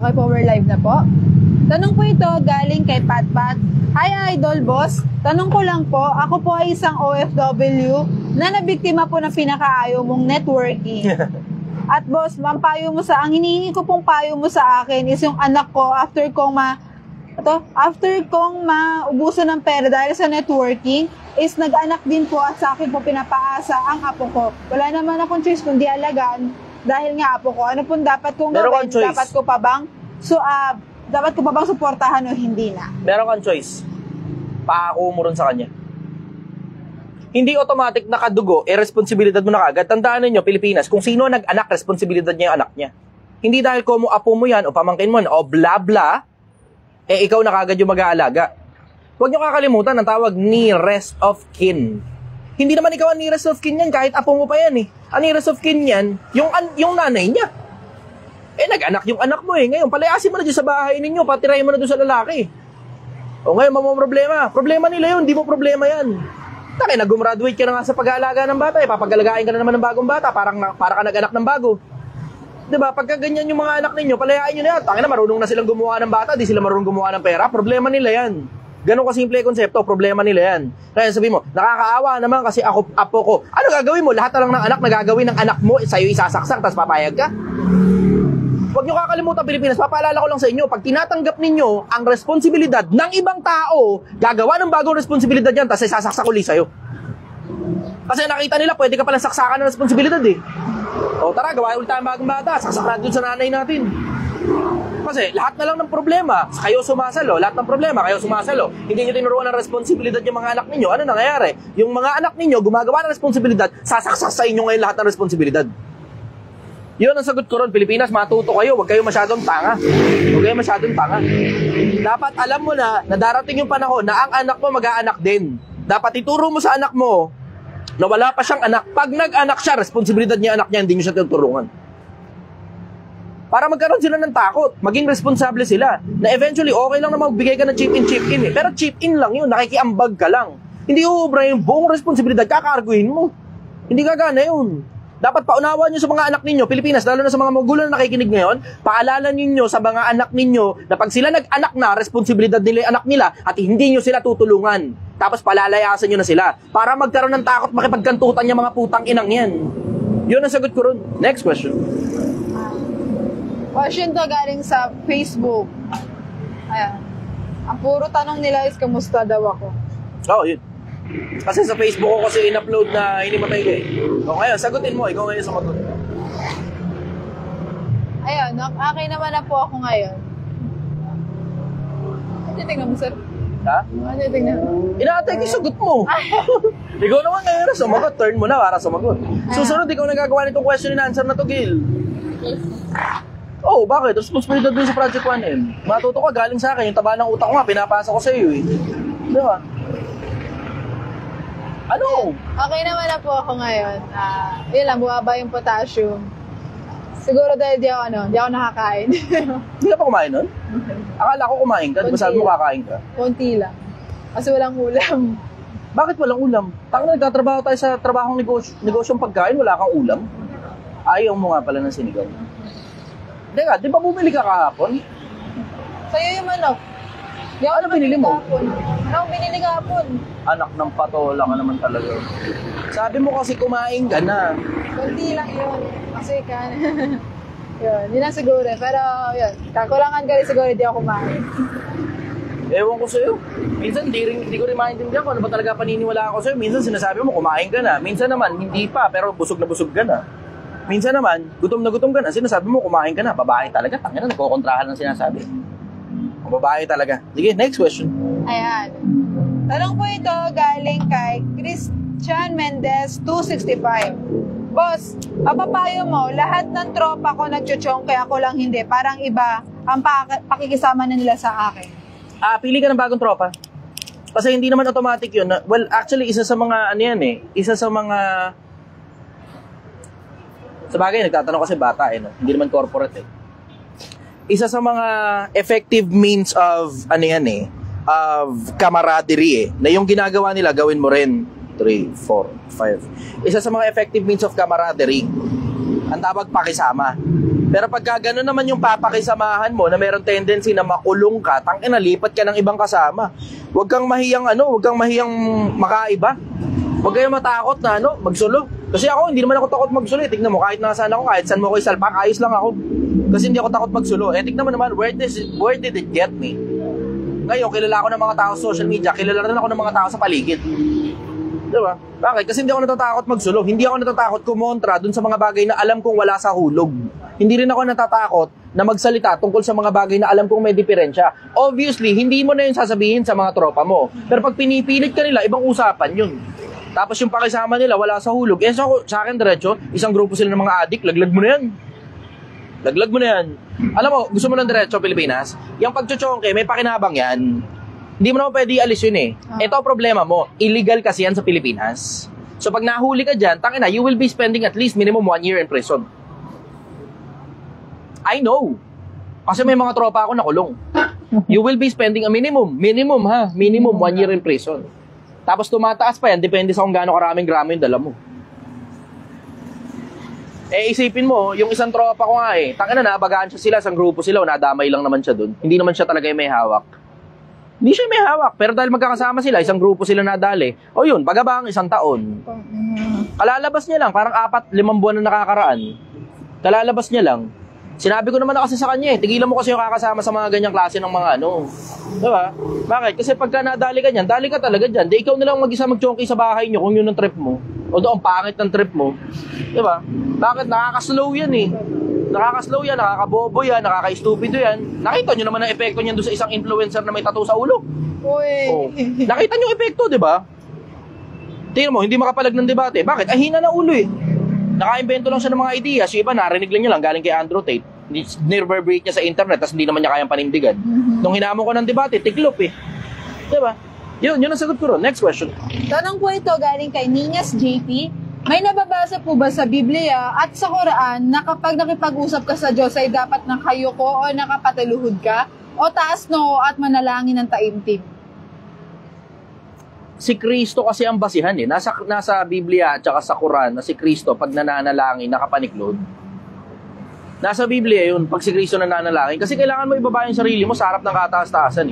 Okay po, we're live na po. Tanong po ito galing kay Patpat. Hi Idol Boss, tanong ko lang po, ako po ay isang OFW na nabiktima po ng pinakaayaw mong networking. At boss, ang hinihingi ko pong payo mo sa akin is yung anak ko after kong maubusan ng pera dahil sa networking, is nag-anak din po at sa akin po pinapaasa ang apo ko. Wala naman akong choice kundi alagaan dahil nga apo ko. Ano pong dapat kong gawin? Dapat ko pa bang suportahan o hindi na? Meron kang choice. Paako mo rin sa kanya. Hindi automatic na kadugo, responsibilidad mo na kagad. Tandaan ninyo, Pilipinas, kung sino nag-anak, responsibilidad niya yung anak niya. Hindi dahil ko mo apo mo yan o pamangkin mo yan o bla bla, ikaw na kagad yung mag-aalaga. Huwag niyo kakalimutan ang tawag nearest of kin. Hindi naman ikaw ang nearest of kin yan, kahit apo mo pa yan eh. Ang nearest of kin yan, yung nanay niya. Nag-anak yung anak mo eh. Ngayon, palayasin mo na dyan sa bahay ninyo, patirahin mo na doon sa lalaki. O ngayon, problema nila yun, di mo problema yan. Taki, nag-graduate ka na nga sa pag-aalaga ng bata, papagalagain ka na naman ng bagong bata, para ka nag-anak ng bago. Diba, pagka ganyan yung mga anak ninyo, palayain nyo na yan. Taki na, marunong na silang gumawa ng bata, di sila marunong gumawa ng pera, problema nila yan. Ganun kasimple konsepto, problema nila yan. Kaya sabihin mo, nakakaawa naman kasi apo ko. Ano gagawin mo? Lahat na lang ng anak na gagawin ng anak mo, sa'yo isasaksak, tapos papayag ka? Huwag nyo kakalimutan, Pilipinas, papaalala ko lang sa inyo, pag tinatanggap ninyo ang responsibilidad ng ibang tao, gagawa ng bagong responsibilidad yan, tapos isasaksak ulit sa'yo. Kasi nakita nila, pwede ka palang saksakan ng responsibilidad eh. O tara, gawa ulit tayong bagong bata, saksak natin dun sa nanay natin. Kasi lahat na lang ng problema, kayo sumasalo, lahat ng problema, kayo sumasalo. Hindi nyo tinuruan ng responsibilidad yung mga anak ninyo. Ano nangyayari? Yung mga anak ninyo, gumagawa ng responsibilidad, sasaksak sa inyo ngayon lahat ng responsibilidad. Yun ang sagot ko ron, Pilipinas, matuto kayo, huwag kayo masyadong tanga. Huwag kayo masyadong tanga. Dapat alam mo na darating yung panahon na ang anak mo mag-aanak din. Dapat ituro mo sa anak mo na wala pa siyang anak. Pag nag-anak siya, responsibilidad niya anak niya, hindi niyo siya tutulungan. Para magkaroon sila ng takot, maging responsable sila. Na eventually, okay lang na magbigay ka ng chip in eh. Pero chip in lang yun, nakikiambag ka lang. Hindi uubra yung buong responsibilidad, kakaarguhin mo. Hindi gagana yun. Dapat paunawan nyo sa mga anak ninyo, Pilipinas, lalo na sa mga magulang na nakikinig ngayon, paalala ninyo sa mga anak ninyo na pag sila nag-anak na, responsibilidad nila yung anak nila at hindi nyo sila tutulungan. Tapos palalayasan nyo na sila para magkaroon ng takot makipagkantutan yung mga putang inang yan. Yun ang sagot ko ron. Next question. Question to galing sa Facebook. Ayan. Ang puro tanong nila is, kamusta daw ako? Oo, yun. Kasi sa Facebook ko kasi in-upload na hinimatay ko eh. O ngayon, sagutin mo. Ikaw ngayon sumagot. Ayun, okay naman na po ako ngayon. Ano tingnan mo, sir? Ha? Ano tingnan mo? Inaatay ko yung sagot mo. Ikaw naman ngayon na sumagot. Turn mo na para sumagot. Susunod, ikaw nagagawa nitong question and answer na to, Gil. Oh, bakit? Responsibilidad din sa Project 1M. Matuto ka, galing sa akin. Yung taba ng utak ko nga, pinapasa ko sa iyo eh. Di ba? Ano? Okay naman na po ako ngayon. Yun lang, bumaba yung potassium. Siguro dahil di ako nakakain. Hindi ka pa kumain nun? Akala ko kumain ka. Di ba sabi mo kakain ka? Konti lang. Kasi walang ulam. Bakit walang ulam? Tanga, nagtatrabaho tayo sa trabahong negosyong pagkain, wala kang ulam? Ayaw mo nga pala ng sinigang. Teka, di ba bumili ka kahapon? Sa'yo yung manok. Ano binili mo? Ano binili kahapon? Anak ng patola ka naman talaga. Sabi mo kasi kumain ka na. Kunti lang yun. Kasi yun lang siguro. Pero yun, kakulangan ka rin siguro hindi ako kumain. Ewan ko sa'yo. Minsan hindi ko rin maintindihan kung ano ba talaga paniniwala ako sa'yo. Minsan sinasabi mo kumain ka na. Minsan naman hindi pa pero busog na busog ka na. Minsan naman, gutom ka na. Sinasabi mo, kumain ka na. Babae talaga. Tangina, nagkokontrahan ng sinasabi. Babae talaga. Sige, next question. Ayan. Tanong po ito galing kay Christian Mendez 265. Boss, papayo mo, lahat ng tropa ko nagchuchong kaya ako lang hindi. Parang iba ang pakikisama na nila sa akin. Pili ka ng bagong tropa. Kasi hindi naman automatic yun. Well, actually, isa sa mga, isa sa mga sa bagay, nagtatanong kasi bata no? Hindi naman corporate Isa sa mga effective means of, of camaraderie na yung ginagawa nila, gawin mo rin. 3, 4, 5. Isa sa mga effective means of camaraderie, ang tawag pakisama. Pero pagka gano'n naman yung papakisamahan mo na meron tendency na makulong ka, tangina, lipat ka ng ibang kasama. Huwag kang mahiyang makaiba. Huwag kayong matakot na magsulo. Kasi ako, hindi naman ako takot magsulo. Tignan mo, kahit nasaan ako, kahit saan mo ko isalpak, ayos lang ako. Kasi hindi ako takot magsulo. Tignan mo naman, where did it get me? Ngayon, kilala ako ng mga tao sa social media, kilala rin ako ng mga tao sa paligid. Diba? Bakit? Kasi hindi ako natatakot magsulo. Hindi ako natatakot kumontra dun sa mga bagay na alam kong wala sa hulog. Hindi rin ako natatakot na magsalita tungkol sa mga bagay na alam kong may diferensya. Obviously, hindi mo na yun sasabihin sa mga tropa mo. Pero pag pinipilit ka nila, ibang usapan yun. Tapos yung pakisama nila, wala sa hulog. Sa akin, diretso, isang grupo sila ng mga adik, laglag mo na yan. Laglag mo na yan. Alam mo, gusto mo ng diretso, Pilipinas? Yung pagchuchongke, may pakinabang yan. Hindi mo naman pwede i-alis yun eh. Ito ang problema mo, illegal kasi yan sa Pilipinas. So pag nahuli ka dyan, tangina, you will be spending at least minimum 1 year in prison. I know. Kasi may mga tropa ako nakulong. You will be spending a minimum 1 year in prison. Tapos tumataas pa yan, depende sa kung gaano karaming gramo yung dala mo. Isipin mo, yung isang tropa ko nga tangina na, bagaan siya sila, isang grupo sila, nadamay lang naman siya dun. Hindi naman siya talaga yung may hawak. Hindi siya may hawak, pero dahil magkakasama sila, isang grupo sila nadali, yun, bagabang 1 taon. Kalalabas niya lang, parang 4-5 buwan na nakakaraan. Kalalabas niya lang. Sinabi ko naman na kasi sa kanya tigilan mo kasi yung kakasama sa mga ganyang klase ng mga Diba? Bakit? Kasi pagka nadali ka niyan, dali ka talaga dyan. Di ikaw na lang mag-isa mag-chonky sa bahay nyo kung yun ang trip mo. O doon, pangit ng trip mo. Diba? Bakit? Nakaka-slow yan Nakaka-slow yan, nakakabobo yan, nakaka-stupido yan. Nakita nyo naman ang epekto niyan doon sa isang influencer na may tattoo sa ulo. Nakita nyo yung epekto, diba? Tingnan mo, hindi makapalag ng debate. Bakit? Hina na ulo Naka-invento lang siya ng mga ideas. Yung iba, narinig lang niya lang galing kay Andrew Tate. Nireverberate niya sa internet, tapos hindi naman niya kayang panindigan. Nung hinamon ko ng debate, tiklop Diba? Yun ang sagot ko ron. Next question. Tanong po ito galing kay Niñas JP. May nababasa po ba sa Biblia at sa Quran na kapag nakipag-usap ka sa Diyos ay dapat nakayuko o nakapatiluhod ka? O taas noo at manalangin ng taimtim? Si Kristo kasi ang basihan Nasa Biblia at saka sa Quran na si Kristo pag nananalangin, nakapaniklod. Nasa Biblia yun, pag si Kristo nananalangin. Kasi kailangan mo ibaba yung sarili mo sa harap ng kataas-taasan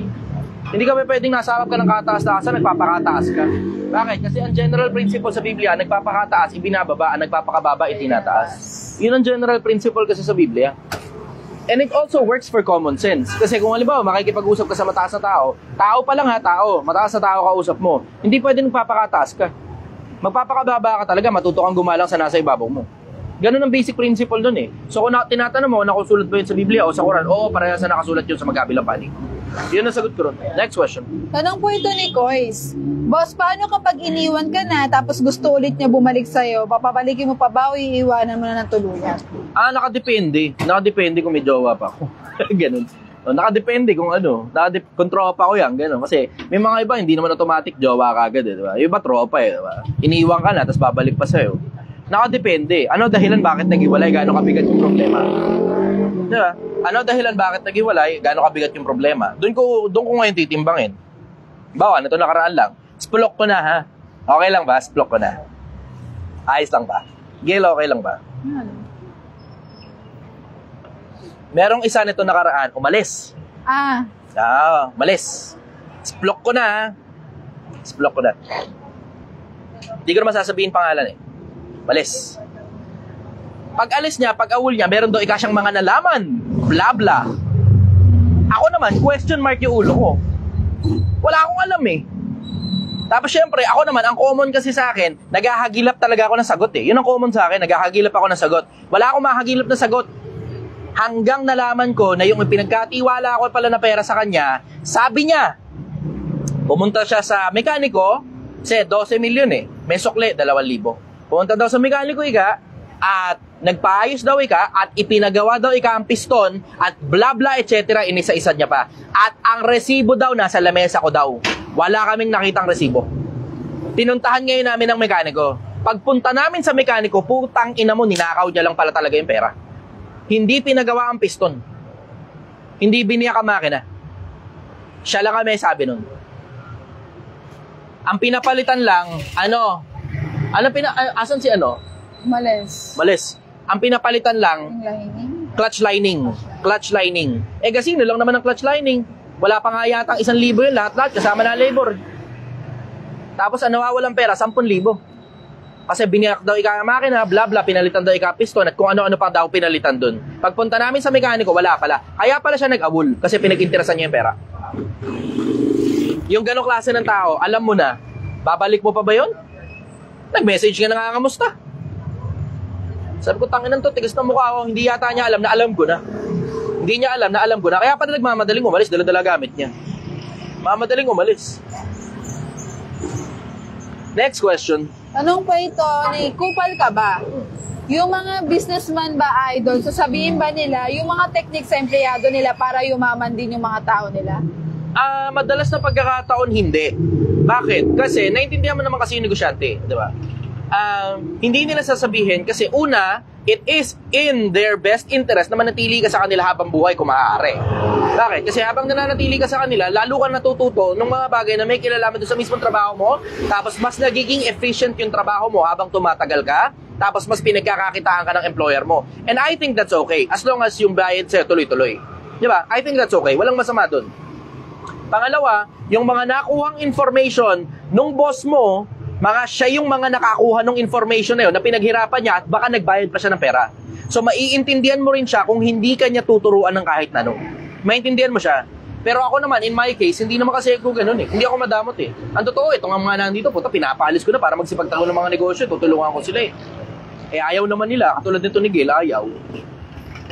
Hindi ka pwedeng nasa harap ka ng kataas-taasan, nagpapakataas ka. Bakit? Kasi ang general principle sa Biblia, nagpapakataas, ibinababa, ang nagpapakababa, itinataas. Yun ang general principle kasi sa Biblia. And it also works for common sense. Kasi kung halimbawa, makikipag-usap ka sa mataas na tao pa lang mataas na tao kausap mo, hindi pwede nagpapakataas ka. Magpapakababa ka talaga, matuto kang gumalang sa nasa ibabaw mo. Ganun ang basic principle dun So kung tinatanong mo, nakusulat ba yun sa Biblia o sa Quran? Oo, parehas na nakasulat yun sa magkabilang panig. Yun ang sagot ko ron. Next question. Tanong po ito ni Kois. Boss, paano kapag iniwan ka na tapos gusto ulit niya bumalik sa'yo? Papabalikin mo pa ba o iiwanan mo na ng tuluyan? Nakadepende. Nakadepende kung may jowa pa ako. Ganun. Nakadepende kung kung tropa ko yan, ganun. Kasi may mga iba, hindi naman automatic jowa ka agad diba? Yung iba tropa diba? Iniiwan ka na, tapos babalik pa sa'yo. Nakadepende. Ano dahilan bakit nag-iwalay? Gaano kabigat yung problema? Diba? Ano dahilan bakit nag-iwalay? Gaano kabigat yung problema? Doon ko ngayon titimbangin. Bawa, ito nakaraan lang. Splok ko na ha. Okay lang ba? Splok ko na. Ayos lang ba? Gail, okay lang ba? Merong isa nito nakaraan, umalis. Umalis. Splok ko na ha. Splok ko na. Hindi ko naman sasabihin pangalan Umalis. Pag alis niya, pag awol niya, meron daw ikasyang mga nalaman. Bla bla. Ako naman, question mark yung ulo ko. Wala akong alam Tapos syempre, ako naman, ang common kasi sa akin, naghahagilap talaga ako ng sagot Yun ang common sa akin, naghahagilap ako ng sagot. Wala akong mahagilap na sagot. Hanggang nalaman ko na yung pinagkatiwala ko pala na pera sa kanya, sabi niya, pumunta siya sa mekaniko, kasi 12 milyon may sukle, 2,000. Pumunta daw sa mekaniko at nagpaayos daw at ipinagawa daw ang piston at bla bla etc. Inisa-isa niya pa. At ang resibo daw nasa lamesa ko daw. Wala kaming nakitang resibo. Pinuntahan ngayon namin ng mekaniko. Pagpunta namin sa mekaniko, putang ina mo, ninakaw niya lang pala talaga yung pera. Hindi pinagawa ang piston. Hindi biniyak ang makina. Siya lang kami sabi nun. Ang pinapalitan lang, asan si Malis. Ang pinapalitan lang, Yung lahingin. clutch lining. Clutch lining. Eh, gasino lang naman ang clutch lining. Wala pa nga yata 1,000 yun, lahat-lahat, kasama na labor. Tapos, ang nawawalang pera, 10,000. Kasi biniyak daw ika makina, bla bla, pinalitan daw ika piston, at kung ano-ano pa daw pinalitan dun. Pagpunta namin sa mekaniko, wala pala. Kaya pala siya nag-awol, kasi pinag-interesan niya yung pera. Yung ganong klase ng tao, alam mo na, babalik mo pa ba yun? Nag-message ka na nga, kamusta? Sabi ko, tanginan to, tigas ng mukha ako, hindi yata niya alam na alam ko na. Hindi niya alam na alam ko na. Kaya pala nagmamadaling umalis, dala-dala gamit niya. Mamadaling umalis. Next question. Tanong po ito, kupal ka ba? Yung mga businessman ba, idol, sasabihin ba nila yung mga techniques sa empleyado nila para yumaman din yung mga tao nila? Madalas na pagkakataon, hindi. Bakit? Kasi, naintindihan mo naman kasi yung negosyante, di ba? Hindi nila sasabihin kasi una, it is in their best interest na manatili ka sa kanila habang buhay kung maaari. Bakit? Kasi habang nananatili ka sa kanila, lalo ka natututo ng mga bagay na may kilalaman doon sa mismong trabaho mo, tapos mas nagiging efficient yung trabaho mo habang tumatagal ka, tapos mas pinagkakakitaan ka ng employer mo. And I think that's okay, as long as yung bayad sa'yo tuloy-tuloy. Di ba? I think that's okay. Walang masama doon. Pangalawa, yung mga nakuhang information nung boss mo, siya yung mga nakakuha ng information na yun na pinaghirapan niya at baka nagbayad pa siya ng pera. So, maiintindihan mo rin siya kung hindi ka niya tuturuan ng kahit na ano. Maintindihan mo siya. Pero ako naman, in my case, hindi naman kasi ako ganun eh. Hindi ako madamot eh. Ang totoo, ito nga mga nandito, puta, pinapaalis ko na para magsipagtago ng mga negosyo, tutulungan ko sila eh. Eh, ayaw naman nila, katulad nito ni Gail, ayaw.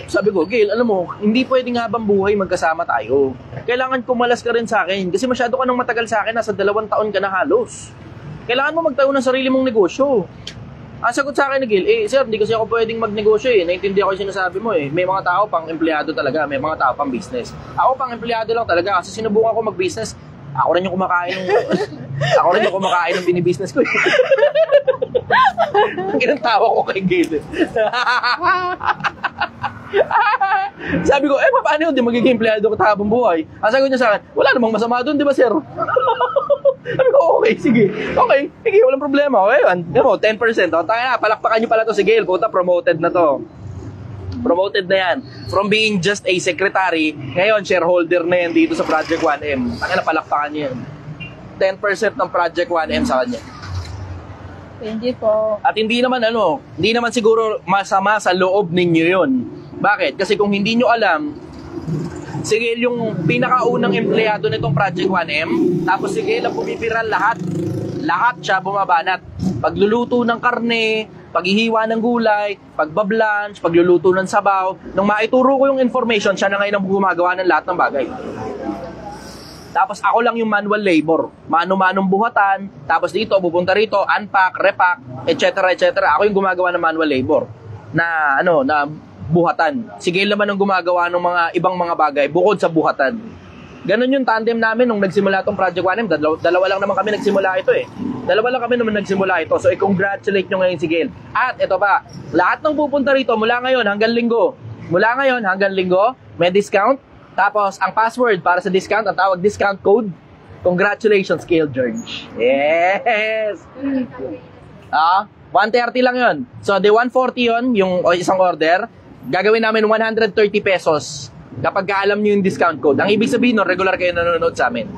Sabi ko, Gail, alam mo, hindi pwedeng habang buhay magkasama tayo. Kailangan kumalas ka rin sa akin kasi masyado ka nang matagal sa akin, nasa 2 taon ka na halos. Kailangan mo magtayo ng sarili mong negosyo. Ang sagot sa akin ni Gil, sir, hindi kasi ako pwedeng magnegosyo eh. Naintindihan ko yung sinasabi mo eh. May mga tao pang empleyado talaga, may mga tao pang business. Ako pang empleyado lang talaga kasi sinubukan ko mag-business. Ako rin yung kumakain ng binibusiness ko eh. Ginantawa ko kay Gil. Sabi ko, paano yun? Di magiging empleyado ko habang buhay. Ang sagot niya sa akin, wala namang masama doon, di ba sir? Sabi ko, okay, sige. Okay, sige, walang problema. Okay, yun. Yan mo, 10%. O, tayo na, palakpakan niyo pala to si Gail. Puta, promoted na to. Promoted na yan. From being just a secretary, ngayon, shareholder na yan dito sa Project 1M. Tayo na, palakpakan niyo yan. 10% ng Project 1M sa kanya. Thank you po. At hindi naman siguro masama sa loob ninyo yun. Bakit? Kasi kung hindi nyo alam, si Gail yung pinakaunang empleyado nitong Project 1M, tapos si Gail ang pumipiral lahat. Lahat siya bumabanat. Pagluluto ng karne, paghihiwa ng gulay, pagbablanch, pagluluto ng sabaw. Nung maituro ko yung information, siya na ngayon ang gumagawa ng lahat ng bagay. Tapos ako lang yung manual labor, mano-manong buhatan, tapos dito, pupunta rito, unpack, repack, etc. Ako yung gumagawa ng manual labor na buhatan. Si Gail naman ang gumagawa ng mga ibang mga bagay bukod sa buhatan. Ganon yung tandem namin nung nagsimula itong Project 1M. Dalawa lang naman kami nagsimula ito eh. Dalawa lang kami naman nagsimula ito. So i-congratulate nyo ngayon si Gail. At ito pa, lahat ng pupunta rito mula ngayon hanggang linggo, may discount. Tapos, ang password para sa discount, ang tawag discount code, congratulations, Gail George. Yes! 130 lang yun. So, the 140 yun, yung isang order, gagawin namin 130 pesos kapag alam nyo yung discount code. Ang ibig sabihin nun, regular kayo nanonood sa amin.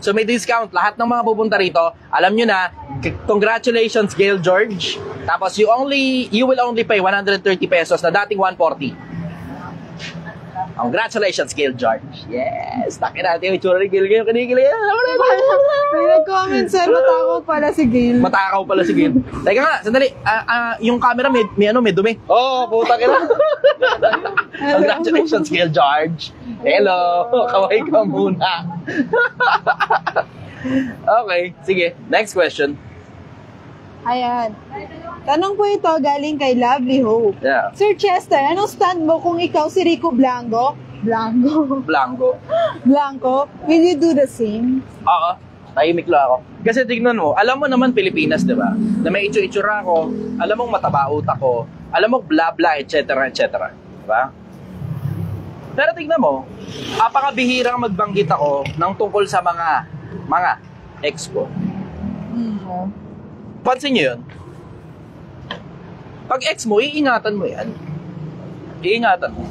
So, may discount. Lahat ng mga pupunta rito, alam nyo na, congratulations, Gail George. Tapos, you will only pay 130 pesos na dating 140. Congratulations, Gail George. Yes! Takin natin yung itsura ni Gail. Kinikilig. May nag-comment, sir, matakaw pala si Gail. Matakaw pala si Gail. Teka nga, sandali. Yung camera may dumi. Puta ka na. Congratulations, Gail George. Hello. Kaway ka muna. Okay, sige. Next question. Ayan. Tanong po ito galing kay Lovely Hope. Yeah. Sir Chester, anong stand mo kung ikaw si Rico Blanco? Will you do the same? Oo. Tahimik lang ako. Kasi tignan mo, alam mo naman Pilipinas, di ba? Na may itsura ko, alam mong mataba utak ko, alam mo bla bla, etc. Di ba? Pero tignan mo, apakabihirang magbanggit ako ng tungkol sa mga ex ko. Pansin nyo yun? Pag ex mo, iingatan mo yan. Iingatan mo.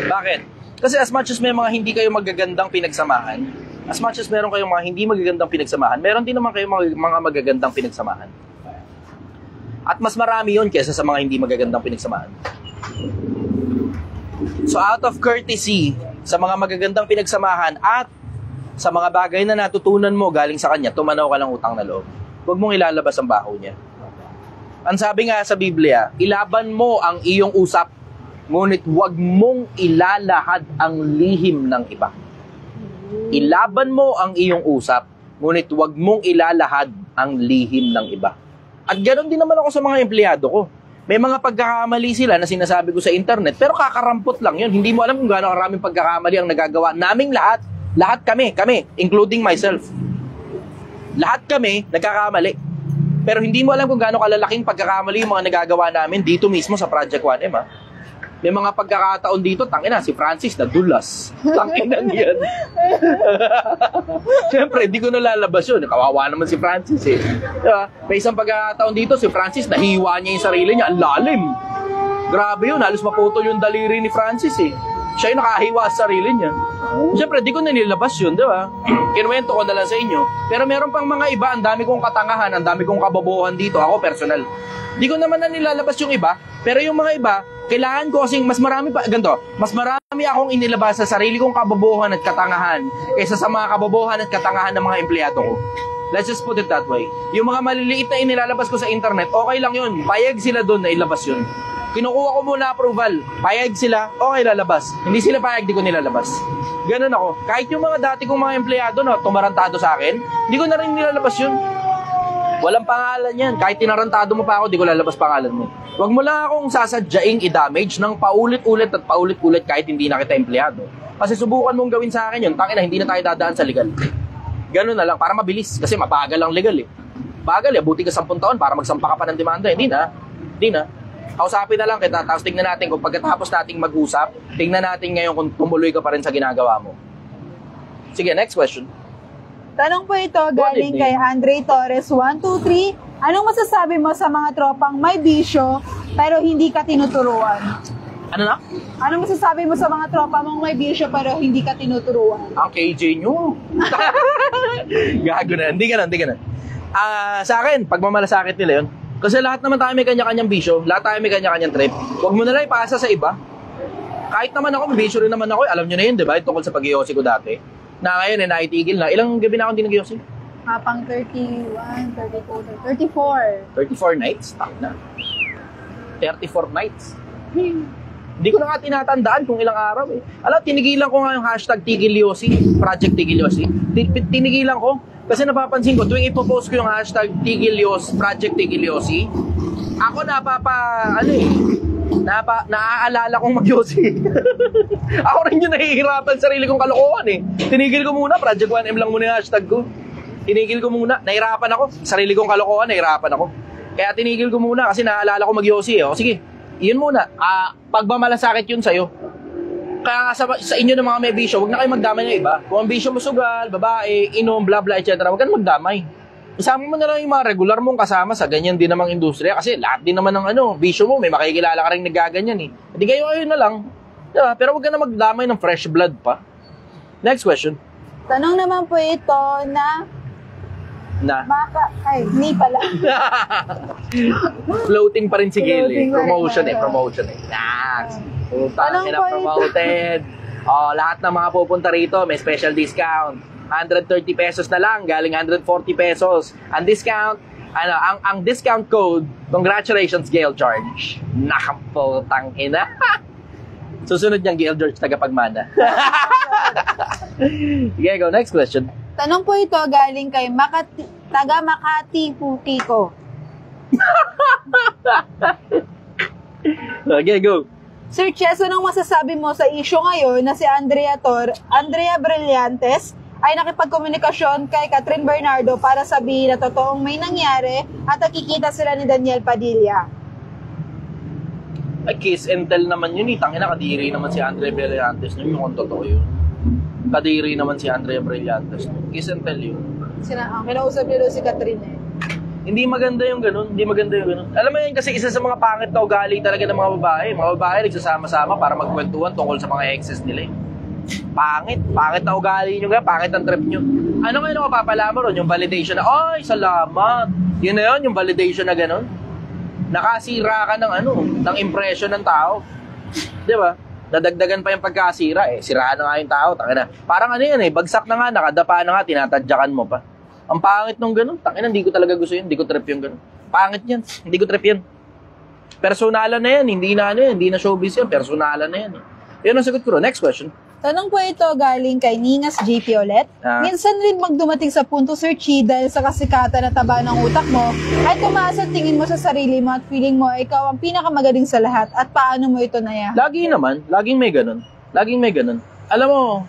Bakit? Kasi as much as may mga hindi kayo magagandang pinagsamahan, as much as meron kayong mga hindi magagandang pinagsamahan, meron din naman kayong mga magagandang pinagsamahan. At mas marami yun kesa sa mga hindi magagandang pinagsamahan. So out of courtesy sa mga magagandang pinagsamahan at sa mga bagay na natutunan mo galing sa kanya, tumanaw ka ng utang na loob. Huwag mong ilalabas ang baho niya. Ang sabi nga sa Biblia, ilaban mo ang iyong usap, ngunit huwag mong ilalahad ang lihim ng iba. Ilaban mo ang iyong usap, ngunit huwag mong ilalahad ang lihim ng iba. At ganoon din naman ako sa mga empleyado ko. May mga pagkakamali sila na sinasabi ko sa internet, pero kakarampot lang yun. Hindi mo alam kung gaano karaming pagkakamali ang nagagawa naming lahat. Lahat kami, including myself. Lahat kami nagkakamali. Pero hindi mo alam kung gaano kalalaking pagkakamali yung mga nagagawa namin dito mismo sa Project 1M, ha? May mga pagkakataon dito, tangina, si Francis nadulas. Tangina yan. Siyempre, hindi ko nalalabas yun. Kawawa naman si Francis, eh. Diba? May isang pagkakataon dito, si Francis, nahiwa niya yung sarili niya. Ang lalim. Grabe yun, halos maputol yung daliri ni Francis, eh. Siya yung nakahiwa sa sarili niya. Siyempre, di ko na nilabas yun, di ba? Kinuwento ko na lang sa inyo. Pero meron pang mga iba, ang dami kong katangahan, ang dami kong kabobohan dito, ako personal. Di ko naman na nilalabas yung iba, pero yung mga iba, kailangan ko kasing mas marami pa, ganito, mas marami akong inilabas sa sarili kong kabobohan at katangahan kaysa sa mga kabobohan at katangahan ng mga empleyado ko. Let's just put it that way. Yung mga maliliit na inilalabas ko sa internet, okay lang yun. Payag sila doon na ilabas yun. Kinukuha ko muna approval. Payag sila, okay lalabas. Hindi sila payag, di ko nilalabas. Ganun ako. Kahit yung mga dati kong mga empleyado na tumarantado sa akin, di ko na rin nilalabas yun. Walang pangalan yan. Kahit tinarantado mo pa ako, di ko lalabas pangalan mo. Huwag mo lang akong sasadyaing i-damage ng paulit-ulit at paulit-ulit kahit hindi na kita empleyado. Kasi subukan mong gawin sa akin yun, tangina, hindi na tayo dadaan sa legal. Ganun na lang, para mabilis. Kasi mabagal ang legal, eh. Bagal, eh. Buti ka 10 taon para magsampa ka pa ng demanda. Hindi na. Hindi na. Kausapin na lang kita, tapos tingnan natin kung pagkatapos nating mag-usap, tingnan natin ngayon kung tumuloy ka pa rin sa ginagawa mo. Sige, next question. Tanong po ito galing kay Andre Torres 123. Anong masasabi mo sa mga tropang may bisyo pero hindi ka tinuturuan? Ano na? Anong masasabi mo sa mga tropa mong may bisyo pero hindi ka tinuturuan? Ang KJ nyo. Gago na. Hindi ka na. Sa akin, pagmamalasakit nila yun. Kasi lahat naman tayo may kanya-kanyang bisyo. Lahat tayo may kanya-kanyang trip. Huwag mo na lang ipasa sa iba. Kahit naman ako, may bisyo rin naman ako. Alam nyo na yun, di ba? Tungkol sa pag-iossi ko dati. Na ngayon, naitigil na. Ilang gabi na akong hindi nag-iossi? Pang 31, 32, 34. 34 nights? Tak na. 34 nights. Hindi ko na nga tinatandaan kung ilang araw, eh. Alam, tinigilan ko nga yung hashtag Tigilyosi, Project Tigilyosi. Tinigilan ko. Kasi napapansin ko, tuwing ipopost ko yung hashtag Project Tigilyosi, ako naaalala kong mag-yosi. Ako rin yung nahihirapan sarili kong kalokohan, eh. Tinigil ko muna, Project 1M lang muna yung hashtag ko. Tinigil ko muna, nahirapan ako. Sarili kong kalokohan, nahirapan ako. Kaya tinigil ko muna kasi naaalala ko mag-yosi, eh. O sige, yun muna. Pagmamalasakit yun sa'yo. Kaya nga sa inyo ng mga may bisyo, huwag na kayo magdamay ng iba. Kung ang bisyo mo sugal, babae, inom, bla bla, etc., huwag ka na magdamay. Isama mo na lang yung mga regular mong kasama sa ganyan din namang industriya kasi lahat din naman ng bisyo mo, may makikilala ka rin nagaganyan, eh. Hindi kayo na lang. Diba? Pero huwag ka na magdamay ng fresh blood pa. Next question. Tanong naman po ito na ni pala. Floating pa rin si Gilly. Floating pa rin. Promotion eh. Next. Putang ina, po promoted. Lahat ng mga pupunta rito, may special discount. 130 pesos na lang, galing 140 pesos. Ang discount, ang discount code, congratulations, Gail George. Nakaputang ina. Susunod niyang Gail George, tagapagmana. Okay, go. Next question. Tanong po ito galing kay taga Makati Kiko. Okay, go. Sir Chess, anong masasabi mo sa issue ngayon na si Andrea Brillantes ay nakipagkomunikasyon kay Catherine Bernardo para sabihin na totoong may nangyari at nakikita sila ni Daniel Padilla? Ay, kiss and tell naman yun, eh. Tangina, kadiri naman si Andrea Brillantes nun, yung kung totoo yun. Kadiri naman si Andrea Brillantes nun. Kiss and tell yun. Kinausap niyo daw si Catherine, eh. Hindi maganda yung ganun. Hindi maganda yung ganun. Alam mo yan kasi isa sa mga pangit na ugali talaga ng mga babae. Mga babae nagsasama-sama para magkwentuhan tungkol sa mga exes nila eh. Pangit. Pangit na ugali nyo nga. Pangit ang trip nyo. Ano ngayon ang mapapala mo ron? Yung validation na, ay, salamat. Yun na yun, yung validation na ganun. Nakasira ka ng ng impression ng tao. Di ba? Nadagdagan pa yung pagkasira eh. Siraan na nga yung tao. Tangina. Parang yan eh. Bagsak na nga, nakadapa na nga, tinatadyakan mo pa. Ang pangit nung ganun. Tangina, hindi ko talaga gusto yun. Hindi ko trip yung ganun. Pangit yan. Hindi ko trip yan. Personalan na yan. Hindi na hindi na showbiz yan. Personalan na yan eh. Yun ang sagot ko. Next question. Tanong po ito galing kay Ninas JP ulit. Minsan rin magdumating sa punto, Sir Chi, dahil sa kasikatan na taba ng utak mo, ay tumaas ang tingin mo sa sarili mo at feeling mo ikaw ang pinakamagaling sa lahat at paano mo ito naya? Lagi naman. Laging may ganun. Laging may ganun. Alam mo,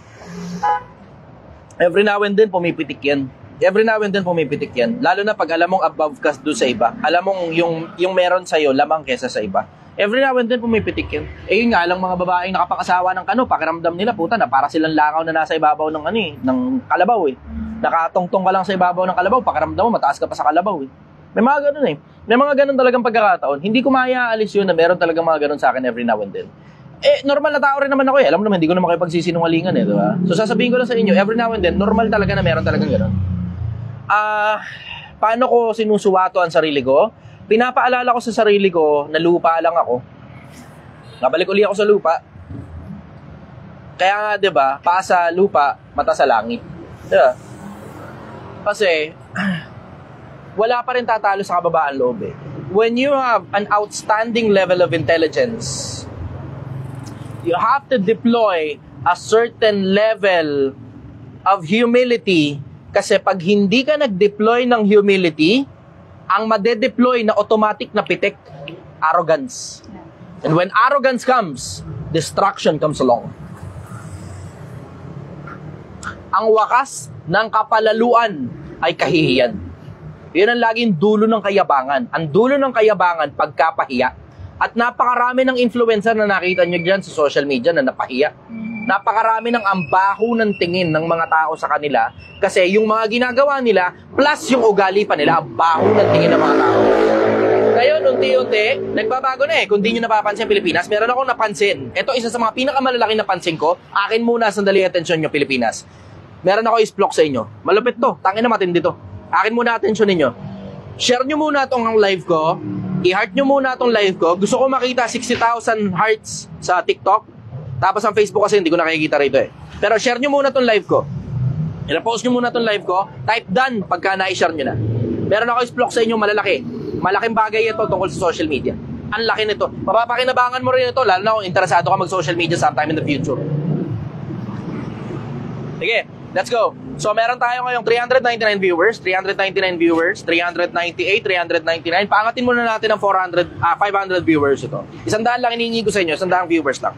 every now and then pumipitik yan. Every now and then pumipitik yan. Lalo na pag alam mong above ka doon sa iba. Alam mong yung meron sa'yo, lamang kesa sa iba. Every now and then pumipitik yan. Eh yun nga lang mga babaeng nakapang-asawa ng pakiramdam nila puta na para silang langaw na nasa ibabaw ng ng kalabaw eh. Nakatungtong ka lang sa ibabaw ng kalabaw, pakiramdam mo mataas ka pa sa kalabaw eh. May mga ganun eh. May mga ganun talagang pagkakataon. Hindi ko maaalis yun na meron talagang mga ganun sa akin every now and then. Eh, normal na tao rin naman ako eh. Alam mo naman, hindi ko naman kayo pagsisinungalingan eh, di ba? So sasabihin ko lang sa inyo, every now and then, normal talaga na meron talagang ganun. Paano ko sinusuwato ang sarili ko? Pinapaalala ko sa sarili ko na lupa lang ako. Nabalik uli ako sa lupa. Kaya nga, 'di ba? Paa sa lupa, mata sa langit. 'Di ba? Kasi wala pa rin tatalo sa kababaan loob eh. When you have an outstanding level of intelligence, you have to deploy a certain level of humility. Kasi pag hindi ka nag-deploy ng humility, ang made-deploy na automatic na pitik, arrogance. And when arrogance comes, destruction comes along. Ang wakas ng kapalaluan ay kahihiyan. Yun ang laging dulo ng kayabangan. Ang dulo ng kayabangan, pagkapahiya. At napakarami ng influencer na nakita nyo dyan sa social media na napahiya. Napakarami ng ambaho ng tingin ng mga tao sa kanila kasi yung mga ginagawa nila plus yung ugali pa nila, ambaho ng tingin ng mga tao. Ngayon, unti-unti, nagbabago na eh. Kung di nyo napapansin Pilipinas, meron akong napansin. Ito isa sa mga pinakamalalaking napansin ko. Akin muna, sandali atensyon nyo Pilipinas. Meron ako isplok sa inyo. Malupit to. Tangin na matindi to. Akin muna atensyon ninyo. Share nyo muna itong live ko. I-heart nyo muna itong live ko. Gusto ko makita 60,000 hearts sa TikTok. Tapos ang Facebook kasi hindi ko nakikita rito eh. Pero share nyo muna itong live ko. I-post nyo muna itong live ko. Type done pagka na-share nyo na. Meron ako isplok sa inyo malalaki. Malaking bagay ito tungkol sa social media. Ang laki nito. Mapapakinabangan mo rin ito lalo na kung interesado ka mag-social media sometime in the future. Sige, let's go. So meron tayo ngayong 399 viewers, 399 viewers, 398, 399. Paangatin muna natin ng 500 viewers ito. 100 lang hinihingi ko sa inyo, 100 viewers lang.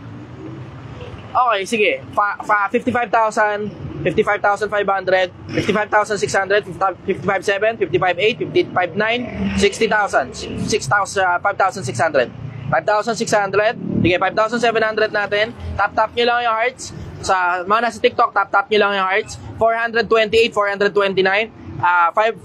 Okay, sige. 55,000, 55,500, 55,600, 55,700, 55,800, 55,900, 60,000, 5,600. 5,600, sige, 5,700 natin. Tap nyo lang yung hearts. Sa mga nasa TikTok, tap nyo lang yung hearts. 428, 429,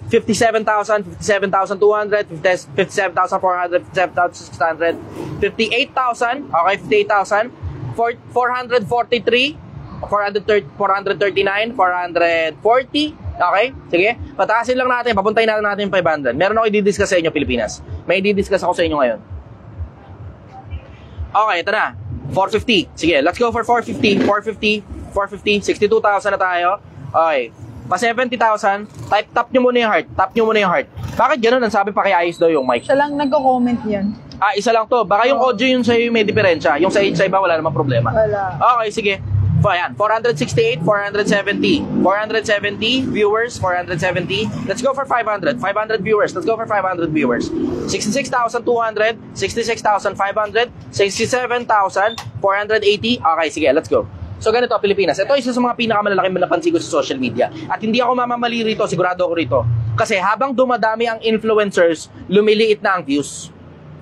57,000, 57,200, 57,400, 57,600, 58,000, okay, 58,000, 443, 439, 440, okay, sige, pataasin lang natin, papuntahin natin yung 500. Meron ako i-discuss sa inyo, Pilipinas. May i-discuss ako sa inyo ngayon. Okay, ito na. 450. Sige, let's go for 450. 450, 62,000 na tayo. Okay. Pa 70,000, tap nyo muna yung heart. Tap nyo muna yung heart. Bakit ganun? Ang sabi pa kay ayos daw yung mic. Siya lang nagko-comment yan. Isa lang to. Baka yung audio yun sa'yo may diferensya. Yung sa iba, wala namang problema. Wala. Okay, sige. Ayan, 468, 470. 470 viewers, 470. Let's go for 500. 500 viewers. Let's go for 500 viewers. 66,200, 66,500, 67,480. Okay, sige, let's go. So ganito, Pilipinas. Ito isa sa mga pinakamalalaking napansin ko sa social media. At hindi ako mamamali rito, sigurado ako rito. Kasi habang dumadami ang influencers, lumiliit na ang views.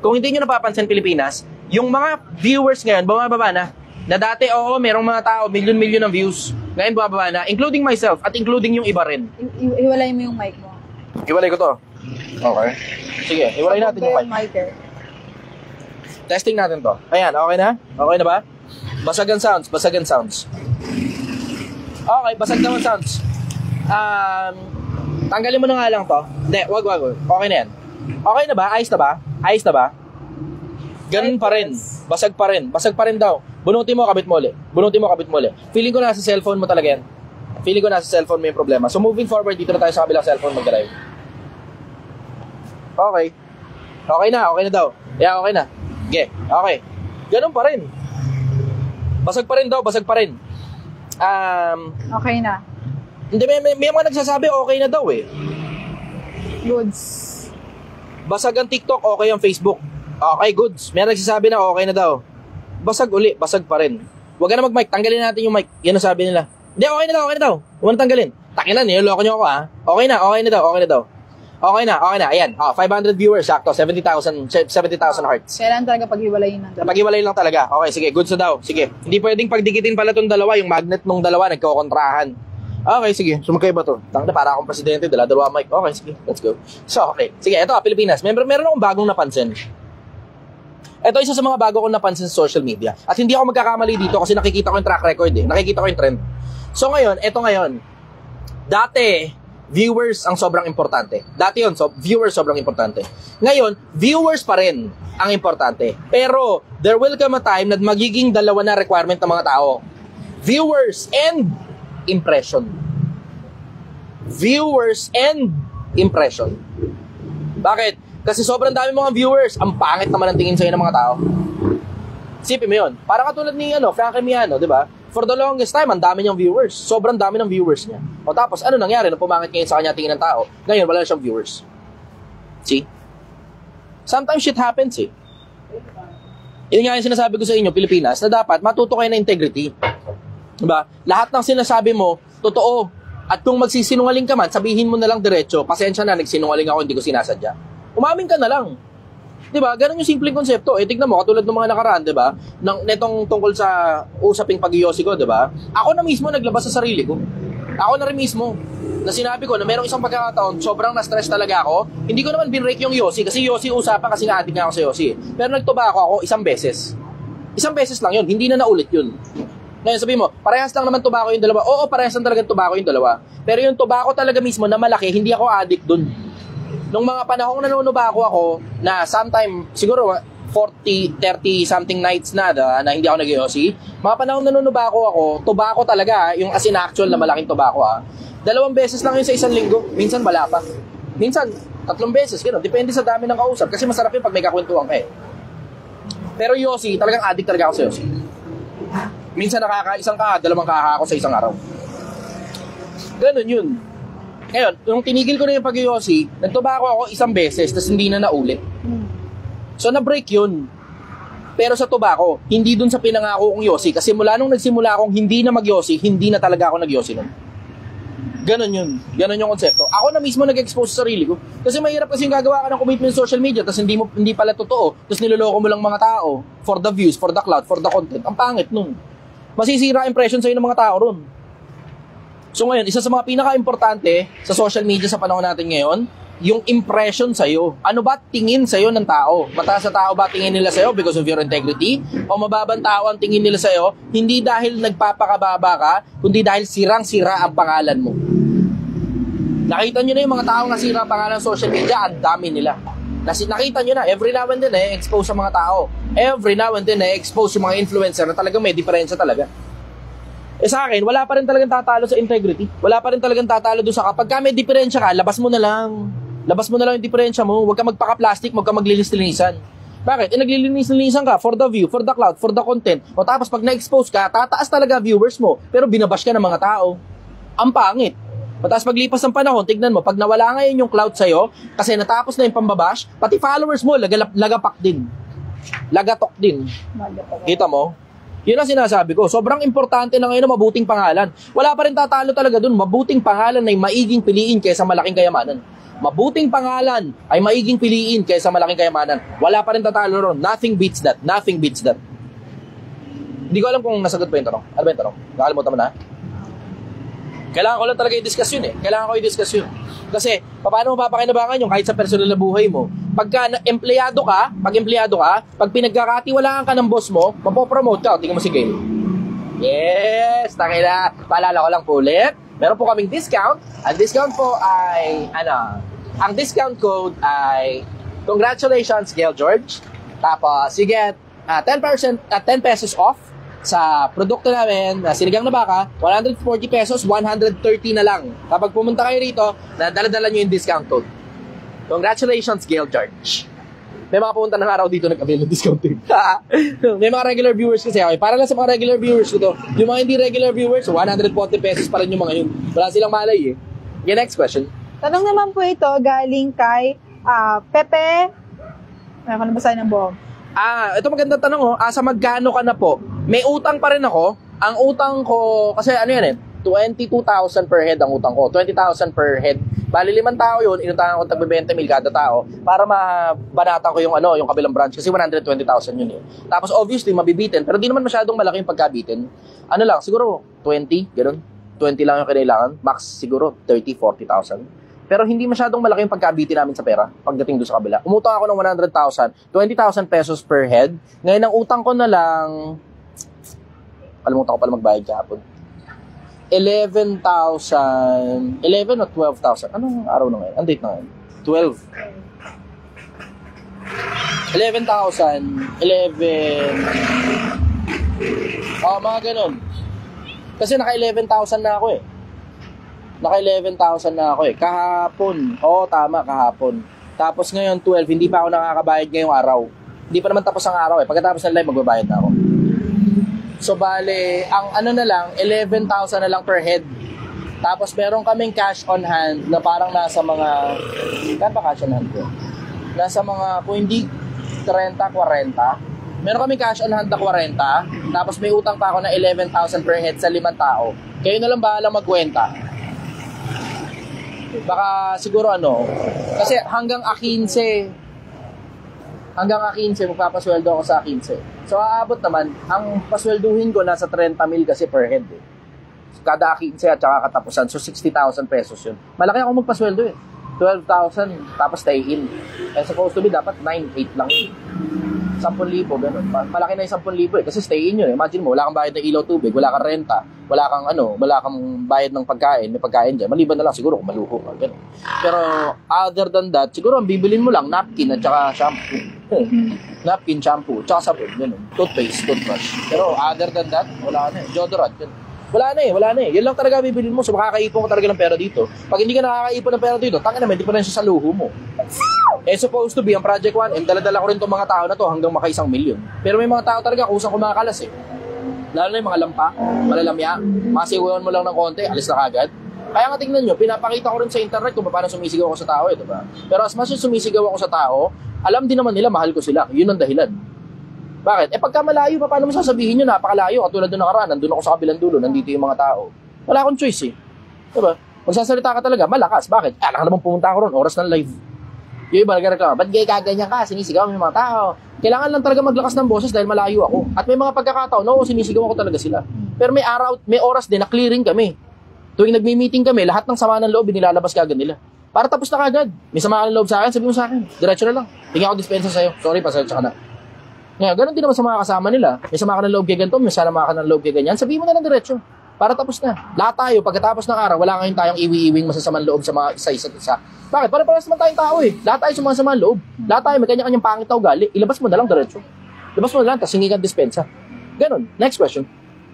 Kung hindi nyo napapansin, Pilipinas, yung mga viewers ngayon, bumababa na. Na dati, oo, merong mga tao, milyon-milyon ng views. Ngayon bumababa na, including myself at including yung iba rin. Iwalay mo yung mic mo. Iwalay ko to. Okay. Sige, iwalay natin yung mic. Mic. Testing natin to. Ayan, okay na? Okay na ba? Basagan sounds. Okay, basag naman sounds. Tanggalin mo na nga lang to. Hindi, wag. Okay na yan. Okay na ba? Ayos na ba? Ganun pa rin. Basag pa rin daw. Bunutin mo, kabit mo ulit. Feeling ko nasa cellphone mo talaga yan. Feeling ko nasa cellphone mo yung problema. So moving forward, dito na tayo sa kabilang cellphone mag-drive. Okay. Okay na daw. Yeah, okay na. Okay. Ganun pa rin. Basag pa rin. Okay na. Hindi, may mga nagsasabi okay na daw eh. Goods. Basag ang TikTok, okay ang Facebook. Okay, goods. May nagsasabi na okay na daw. Basag pa rin. Huwag ka na mag-mic, tanggalin natin yung mic. Yan ang sabi nila. Hindi, okay na daw. Huwag na tanggalin. Takinan, niloloko nyo ako ha. Okay na daw. Ayan, 500 viewers, sakto, 70,000 hearts. Kailan talaga paghiwalayin ng dalawa? Pag-iwalay lang talaga. Okay, sige, goods na daw. Sige. Hindi pwedeng pagdikitin pala tong dalawa, yung magnet nung dalawa, nagkokontrahan. Okay, sige. Sumakay ba to? Tangina, para akong presidente, dalawa mic. Okay, sige. Let's go. So, okay. Sige, ito, Pilipinas. Meron akong bagong napansin. Ito isa sa mga bago kong napansin sa social media. At hindi ako magkakamali dito kasi nakikita ko yung track record eh. Nakikita ko yung trend. So ngayon, dati, viewers ang sobrang importante. Viewers sobrang importante. Ngayon, viewers pa rin ang importante. Pero, there will come a time na magiging dalawa na requirement ng mga tao. Viewers and impression. Bakit? Kasi sobrang dami mga viewers, ang pangit naman ang tingin sa'yo ng mga tao. Isipin mo yun. Parang katulad ni Frankie Miano, di ba? For the longest time, ang dami niyang viewers. Sobrang dami ng viewers niya. O tapos, ano nangyari nung pumangit ngayon sa kanya tingin ng tao? Ngayon, wala na siyang viewers. See? Sometimes shit happens eh. Yun nga yung sinasabi ko sa inyo, Pilipinas, na dapat matuto kayo ng integrity. Diba? Lahat ng sinasabi mo, totoo. At kung magsisinungaling ka man, sabihin mo na lang diretso, pasensya na, nagsinungaling ako, hindi ko sinasadya. Umamin ka na lang. 'Di ba? Ganun yung simpleng konsepto. Tignan mo katulad ng mga nakaraan, 'di ba? Netong tungkol sa usaping pag-iyosi ko, 'di ba? Ako na mismo naglabas sa sarili ko. Ako na rin mismo na sinabi ko na merong isang pagkakataon, sobrang na-stress talaga ako. Hindi ko naman binrake yung yosi kasi yosi usapan kasi nga adik nga ako sa yosi. Pero nagtubako ako isang beses. Isang beses lang 'yun, hindi na naulit 'yun. Ngayon sabi mo, parehas lang naman tubako yung dalawa. Oo, parehas lang talaga tubako yung dalawa. Pero yung tubako talaga mismo na malaki, hindi ako addict dun. Nung mga panahong nanunubako ako, na sometime, siguro 40, 30 something nights na hindi ako nag-iossi, mga panahong nanunubako ako, tubako talaga, yung as in actual na malaking tubako 2 beses lang yun sa isang linggo. Minsan wala pa. Minsan, 3 beses, gano'n. Depende sa dami ng kausap. Kasi masarap yun pag may kakwentuhan ka eh. Pero yosi, talagang addict talaga ako sa yosi. Minsan isang dalawang ako sa isang araw. Ganun yun. Ngayon, nung tinigil ko na yung pag-yosi, nagtubako ako 1 beses, tapos hindi na naulit. So, na-break yun. Pero sa tubako, hindi dun sa pinangako kong yosi. Kasi mula nung nagsimula akong hindi na mag-yosi, hindi na talaga ako nag-yosi nun. Ganon yun. Ganon yung konsepto. Ako na mismo nag-expose sa sarili ko. Kasi mahirap kasi yung gagawa ka ng commitment sa social media, tapos hindi pala totoo, tapos niloloko mo lang mga tao for the views, for the clout, for the content. Ang pangit nun. Masisira impression sa'yo ng mga tao ron. So ngayon, isa sa mga pinaka-importante sa social media sa panahon natin ngayon, yung impression sa'yo. Ano ba tingin sa'yo ng tao? Mataas na tao ba tingin nila sa'yo because of your integrity? O mababang tao ang tingin nila sa'yo, hindi dahil nagpapakababa ka, kundi dahil sirang-sira ang pangalan mo. Nakita nyo na yung mga taong nasira ang pangalan sa social media, ang dami nila. Nakita nyo na, every now and then expose sa mga tao. Every now and then expose yung mga influencer na talagang may diferensya talaga. Sa akin, wala pa rin talagang tatalo sa integrity. Wala pa rin talagang tatalo doon sa kapag may diferensya ka, labas mo na lang. Labas mo na lang yung diferensya mo. Huwag ka magpaka-plastic, huwag ka maglinis-linisan. Bakit? Naglilinis-linisan ka for the view, for the clout, for the content. O tapos pag na-expose ka, tataas talaga viewers mo. Pero binabash ka ng mga tao. Ang pangit. O tapos paglipas ng panahon, tignan mo, pag nawala ngayon yung clout sa'yo, kasi natapos na yung pambabash, pati followers mo, lagapak din. Lagatok din. Kita mo? Yun ang sinasabi ko. Sobrang importante na ngayon na mabuting pangalan. Wala pa rin tatalo talaga dun. Mabuting pangalan ay maiging piliin kaysa malaking kayamanan. Mabuting pangalan ay maiging piliin kaysa malaking kayamanan. Wala pa rin tatalo ron. Nothing beats that. Nothing beats that. Hindi ko alam kung nasagot ba yung tanong. Ano ba yung tanong? Nakalimutan mo na? Kailangan ko lang talaga i-discuss yun eh. Kailangan ko i-discuss yun. Kasi, paano mo papakinabangan yung kahit sa personal na buhay mo? Pag empleyado ka, pag pinagkakatiwalaan ka ng boss mo, mapopromote ka. Tingnan mo si Gail. Yes! Takina. Paalala ko lang po ulit. Meron po kaming discount. Ang discount po ay, ang discount code ay, congratulations, Gail George. Tapos, you get 10 pesos off sa produkto namin na sinigang na baka, 140 pesos, 130 na lang. Kapag pumunta kayo rito, dala-dala nyo yung discount code. Congratulations, Gail George. May mga pumunta ng araw dito nag-avail ng discount code. May mga regular viewers kasi ako. Para lang sa mga regular viewers ko to. Yung mga hindi regular viewers, 140 pesos pa rin yung mga yun. Wala silang malay eh. Okay, next question. Tanong naman po ito galing kay Pepe. Ano ko nabasahin ng buong? Ito magandang tanong oh. Sa magkano ka na po? May utang pa rin ako. Ang utang ko, kasi ano yan eh, 22,000 per head ang utang ko. 20,000 per head. Bali 5 tao yun, inutangan ko tagbe 20 mil kada tao para mabanatan ko yung yung kabilang branch kasi 120,000 yun eh. Tapos obviously mabibitin, pero di naman masyadong malaki yung pagkabitin. Ano lang, siguro 20, ganoon. 20 lang yung kailangan. Max siguro 30, 40,000. Pero hindi masyadong malaki yung pagkabitin namin sa pera pagdating doon sa kabila. Umutang ako ng 100,000, 20,000 pesos per head. Ngayon ang utang ko na lang, kalimutan ko pala magbayad kahapon. 11,000, 11 o 12,000. Anong araw na ngayon? Ang date na ngayon? 12. 11,000, 11. Mga ganun. Kasi naka 11,000 na ako eh. Naka 11,000 na ako eh. Kahapon. Tama, kahapon. Tapos ngayon 12, hindi pa ako nakakabayad ngayong araw. Hindi pa naman tapos ang araw eh. Pagkatapos ng live, magbabayad na ako. So bale, ang na lang, 11,000 na lang per head. Tapos meron kaming cash on hand na parang nasa mga, kaya ba cash on hand ko? Nasa mga, kung hindi 30, 40. Meron kaming cash on hand na 40. Tapos may utang pa ako na 11,000 per head sa 5 tao. Kayo na lang bahala magkwenta. Baka siguro kasi hanggang A15 magpapasweldo ako sa A15. So aabot naman, ang paswelduhin ko nasa 30 mil kasi per head eh. Kada A15 at saka katapusan, so 60,000 pesos yun. Malaki ako magpasweldo eh. 12,000 tapos stay in. And supposed to be dapat 9, 8 lang yun. 10,000, ganun. Malaki na yung 10,000 eh, kasi stay in yun eh. Imagine mo, wala kang bayad ng ilaw tubig, wala kang renta, wala kang bayad ng pagkain, may pagkain dyan. Maliban na lang siguro kung maluho ka, ganun. Pero other than that, siguro ang bibilin mo lang, napkin at saka shampoo. Napkin, shampoo, tsaka sabon, ganun. Toothpaste, toothbrush. Pero other than that, wala na eh. Deodorant, ganun. Wala na eh. Yan lang talaga bibilin mo. So makakaipon ka talaga ng pera dito. Pag hindi ka nakakaipon ng pera dito, tangin naman, hindi pa rin siya sa luho mo. Supposed to be, ang Project 1M, dala-dala ko rin itong mga tao na to hanggang maka 1 million. Pero may mga tao talaga kusang kumakalas eh. Lalo na yung mga lampa, malalamya, masiwawan mo lang ng konti, alis na kagad. Kaya nga tingnan nyo, pinapakita ko rin sa internet kung paano sumisigaw ako sa tao eh, diba? Pero as much as sumisigaw ako sa tao, alam din naman nila, mahal ko sila. Yun ang dahilan. Bakit? Pagka malayo, paano mo sasabihin nyo, napakalayo, katulad doon nakaraan, nandun ako sa kabilang dulo, nandito yung mga tao. Wala akong choice eh. Diba? Magsasalita ka talaga, malakas. Bakit? Alam ka naman pumunta ako ron, oras ng live. Yung iba nagreklamo, ba't gay kaganyan ka? Sinisigaw mo yung mga tao. Kailangan lang talaga maglakas ng boses dahil malayo ako. At may mga pagkakataon, sinisigaw ako talaga sila. Pero may oras din na clearing kami. Tuwing nagmi-meeting kami, lahat ng sama ng loob, nilalabas kagad nila. Para tapos na kagad. May sama ng loob sa akin, sabi mo sa akin. Diretso na lang. Tingnan ako dispensa sa'yo. Sorry, pasensya ka na. Ngayon, ganun din naman sa mga kasama nila. May sama ka ng loob kay ganito, may sama ka ng loob kay ganyan. Sabihin mo na lang diretso. Para tapos na. Lahat tayo, pagkatapos ng araw, wala kayong tayong iwi-iwing masasamang loob sa mga isa't isa. Bakit? Para-paras naman tayong tao eh. Lahat tayo sumasama ang loob. Lahat tayo may kanya-kanyang pangit na ugali. Ilabas mo na lang diretso. Ilabas mo na lang, tapos hingi ka dispensa. Ganon. Next question.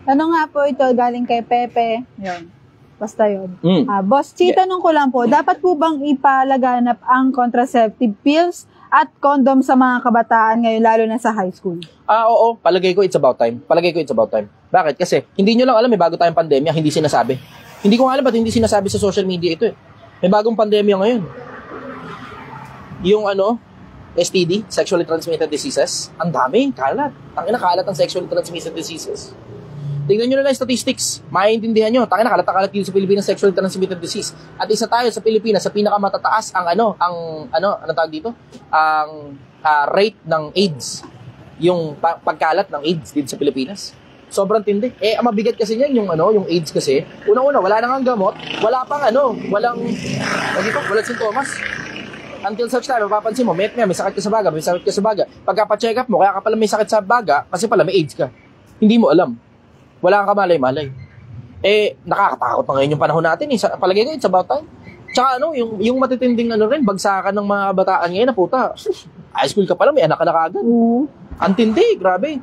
Ano nga po ito galing kay Pepe? Yun. Basta yun. Boss Chi, Yeah. tanong ko lang po, dapat po bang ipalaganap ang contraceptive pills at condom sa mga kabataan ngayon, lalo na sa high school? Oo. Palagay ko it's about time. Bakit? Kasi hindi nyo lang alam, may bago tayong pandemya, hindi sinasabi. Hindi ko nga alam ba't hindi sinasabi sa social media ito eh. May bagong pandemya ngayon. Yung STD, Sexually Transmitted Diseases, ang dami, kalat. Tangina, kalat ang Sexually Transmitted Diseases. Tingnan nyo na lang statistics, maintindihan nyo. Tangina, kalat dito sa Pilipinas Sexually Transmitted Disease. At isa tayo sa Pilipinas sa pinakamatataas ang tawag dito? Ang rate ng AIDS. Yung pagkalat ng AIDS dito sa Pilipinas. Sobrang tindi. Ang mabigat kasi niyan yung AIDS kasi. Unang-una, wala nang gamot, wala pang walang sintomas. Until such time, mapapansin mo, may sakit ka sa baga, may sakit ka sa baga. Pagka-check up mo, kaya ka pala may sakit sa baga, kasi pala may AIDS ka. Hindi mo alam. Wala kang kamalay-malay. Nakakatakot na ngayon yung panahon natin. Palagay ko, it's about time. Tsaka yung matitinding bagsakan ng mga bataan ngayon na puta. High school ka pala, may anak ka na kagad. Antindi, grabe.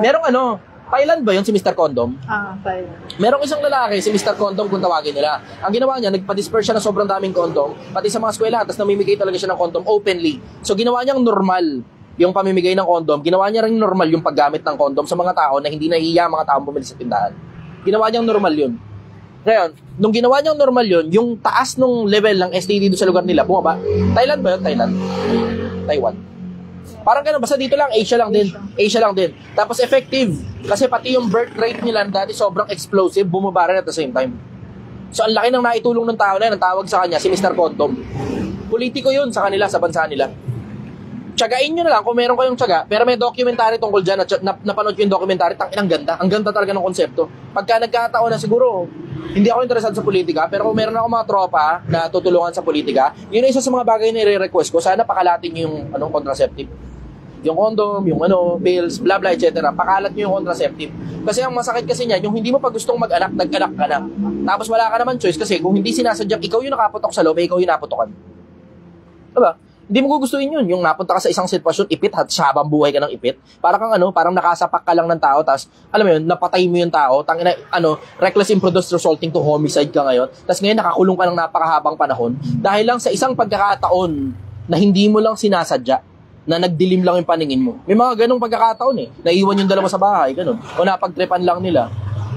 Merong Thailand ba yun si Mr. Condom? Thailand. Merong isang lalaki, si Mr. Condom kung tawagin nila. Ang ginawa niya, nagpa-disperse siya ng sobrang daming condom, pati sa mga eskwela, tapos namimigay talaga siya ng condom openly. So ginawa niyang normal yung pamimigay ng condom, ginawa niya rin normal yung paggamit ng condom sa mga tao na hindi nahihiya mga taong bumili sa tindahan. Ginawa niyang normal yun. Ngayon, nung ginawa niyang normal yun, yung taas nung level ng STD doon sa lugar nila, bumaba. Thailand ba yun? Thailand? Taiwan. Parang ganun, basta dito lang, Asia lang din. Tapos effective. Kasi pati yung birth rate nila dati sobrang explosive, bumaba rin at the same time. So ang laki ng naitulong ng tao na yun, ang tawag sa kanya, si Mr. Condom. Politiko yun sa kanila, sa bansa nila. Tsagain nyo na lang kung meron kayong tsaga, pero may documentary tungkol dyan, napanood ko yung documentary, ang ganda. Ang ganda talaga ng konsepto. Pagka nagkataon na siguro, hindi ako interesado sa politika, pero kung meron ako mga tropa na tutulungan sa politika, yun ay isa sa mga bagay na i-request ko, sana pakalatin nyo yung contraceptive. Yung condom, yung pills, blah blah, etc. Pakalat nyo yung contraceptive. Kasi ang masakit kasi niyan, yung hindi mo pa gustong mag-anak, nag-anak ka na. Tapos wala ka naman choice kasi kung hindi sinasadyang ikaw yung nakaputok sa loob, ikaw yung naputokan. Diba? Hindi mo gugustuhin yun. Yung napunta ka sa isang sitwasyon, ipit, at habang buhay ka ng ipit. Parang kang parang nakasapak ka lang ng tao, tapos, alam mo yun, napatay mo yung tao, reckless imprudence resulting to homicide ka ngayon, tapos ngayon nakakulong ka ng napakahabang panahon, dahil lang sa isang pagkakataon na hindi mo lang sinasadya, na nagdilim lang yung paningin mo. May mga ganong pagkakataon naiwan yung dalawa sa bahay, ganon. O napagtripan lang nila.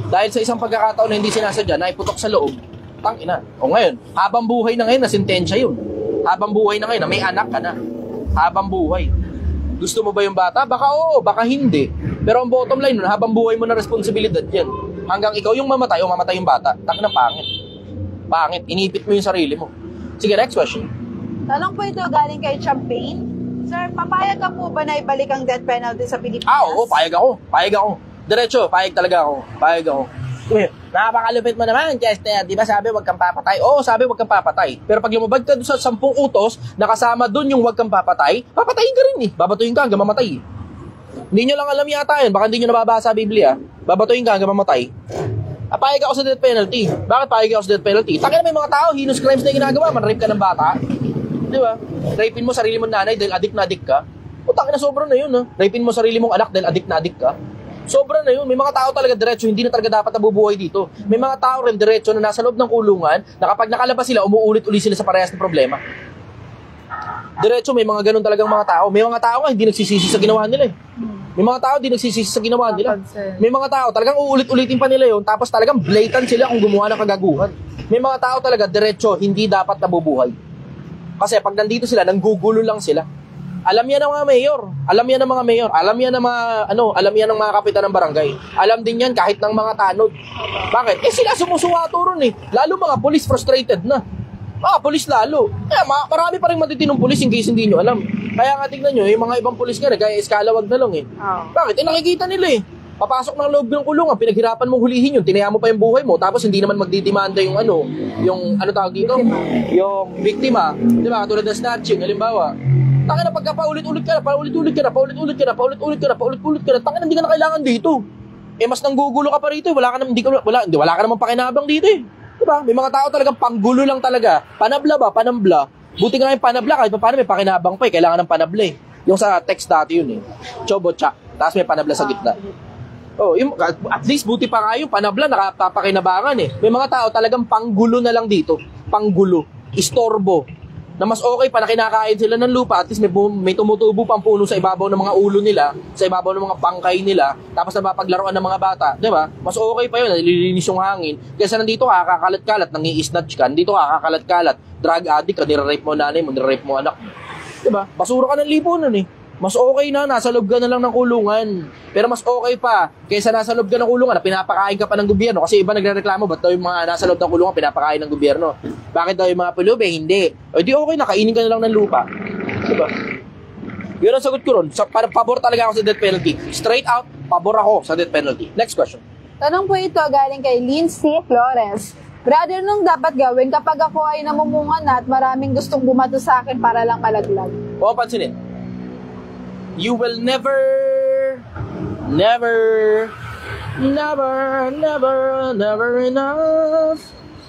Dahil sa isang pagkakataon na hindi sinasadya, naiputok sa loob, tangina. O ngayon, habang buhay na ngayon, nasintensya yun. Habang buhay na ngayon, na may anak ka na. Habang buhay. Gusto mo ba yung bata? Baka oo, baka hindi. Pero ang bottom line nun, habang buhay mo na responsibilidad yan. Hanggang ikaw yung mamatay o mamatay yung bata. Tangina, pangit. Pangit. Inipit mo yung sarili mo. Sige, next question. Tanong po ito galing kay Champagne. Sir, papayag ka po ba na ibalik ang death penalty sa Pilipinas? Oo, payag ako. Diretso, payag talaga ako. Napakalupit mo naman, Chester. Di ba sabi wag kang papatay? Oo, sabi wag kang papatay. Pero pag lumabag ka doon sa 10 utos, nakasama doon yung wag kang papatay, papatayin ka rin Babatuhin ka hanggang mamatay Hindi nyo lang alam yata yun. Baka hindi nyo nababasa sa Biblia. Babatuhin ka hanggang mamatay. Payag ako sa death penalty. Bakit payag ako sa death penalty? Takina may mga tao, heinous crimes na ginagawa. Man-rape ka ng bata. Di ba? Rapein mo sarili mong nanay dahil adik na adik ka. Putang ina, sobra na yun, Rapein mo sarili mong anak dahil adik na adik ka. Sobra na yun. May mga tao talaga diretso, hindi na talaga dapat nabubuhay dito. May mga tao rin diretso na nasa loob ng kulungan, na kapag nakalabas sila, umuulit-ulit sila sa parehas na problema. Diretso, may mga ganun talagang mga tao. May mga tao nga, hindi nagsisisi sa ginawa nila May mga tao, hindi nagsisisi sa ginawa nila. May mga tao, talagang uulit-ulitin pa nila yun, tapos talagang blatant sila kung gumawa ng kagaguhan. May mga tao talaga, diretso, hindi dapat nabubuhay. Kasi pag nandito sila, nanggugulo lang sila. Alam yan ng mga mayor. Alam yan ng mga kapitan ng barangay. Alam din yan kahit ng mga tanod. Bakit? Sila sumusuwato ron Lalo mga police frustrated na. Police lalo. Marami pa rin matitinong police in case hindi nyo alam. Kaya nga tignan nyo, yung mga ibang police nga, nag-eskalawag na lang Bakit? Nakikita nila Papasok ng loob ng kulungan, pinaghirapan mong hulihin yun, tinaya mo pa yung buhay mo, tapos hindi naman magdidemanda yung tawag dito? Yung biktima, di ba? Tulad ng snatching, halimbawa. Taka na pagka paulit-ulit ka na, taka na hindi ka na kailangan dito. Mas nanggugulo ka pa rito, wala ka namang pakinabang dito Di ba? May mga tao talagang panggulo lang talaga. Panabla ba? Panambla. Buti nga yung panabla, kahit pa paano may pakinabang pa kailangan ng panabla Yung sa text dati yun Chobo-cha. Tapos may panabla sa gitna. At least buti pa nga yung panabla, nakapapakinabangan May mga tao talagang panggulo na lang dito. Panggulo. Istorbo. Na mas okay pa na kinakain sila ng lupa, at least may tumutubo pang puno sa ibabaw ng mga ulo nila, sa ibabaw ng mga pangkay nila, tapos napapaglaruan ng mga bata. Diba? Mas okay pa yun, nalilinis yung hangin. Kaysa nandito ka, kakakalat-kalat, nangi-snatch ka, nandito ka, kakakalat-kalat, drug addict ka, nire-rape mo nanay mo, nire-rape mo anak mo. Diba? Basura ka ng lipunan Mas okay na, nasa loob ka na lang ng kulungan. Pero mas okay pa, kaysa nasa loob ka ng kulungan na pinapakain ka pa ng gobyerno. Kasi iba nagrereklamo, ba't daw yung mga nasa loob ng kulungan pinapakain ng gobyerno? Bakit daw yung mga pulube? Hindi. O di okay na, kainin ka na lang ng lupa. Diba? Yun ang sagot ko ron. Pabor talaga ako sa death penalty. Straight out, pabor ako sa death penalty. Next question. Tanong po ito galing kay Lindsay Flores. Brother, nung dapat gawin kapag ako ay namumunga na at maraming gustong bumato sa akin para lang malaglag? Huwag pansinin. You will never enough.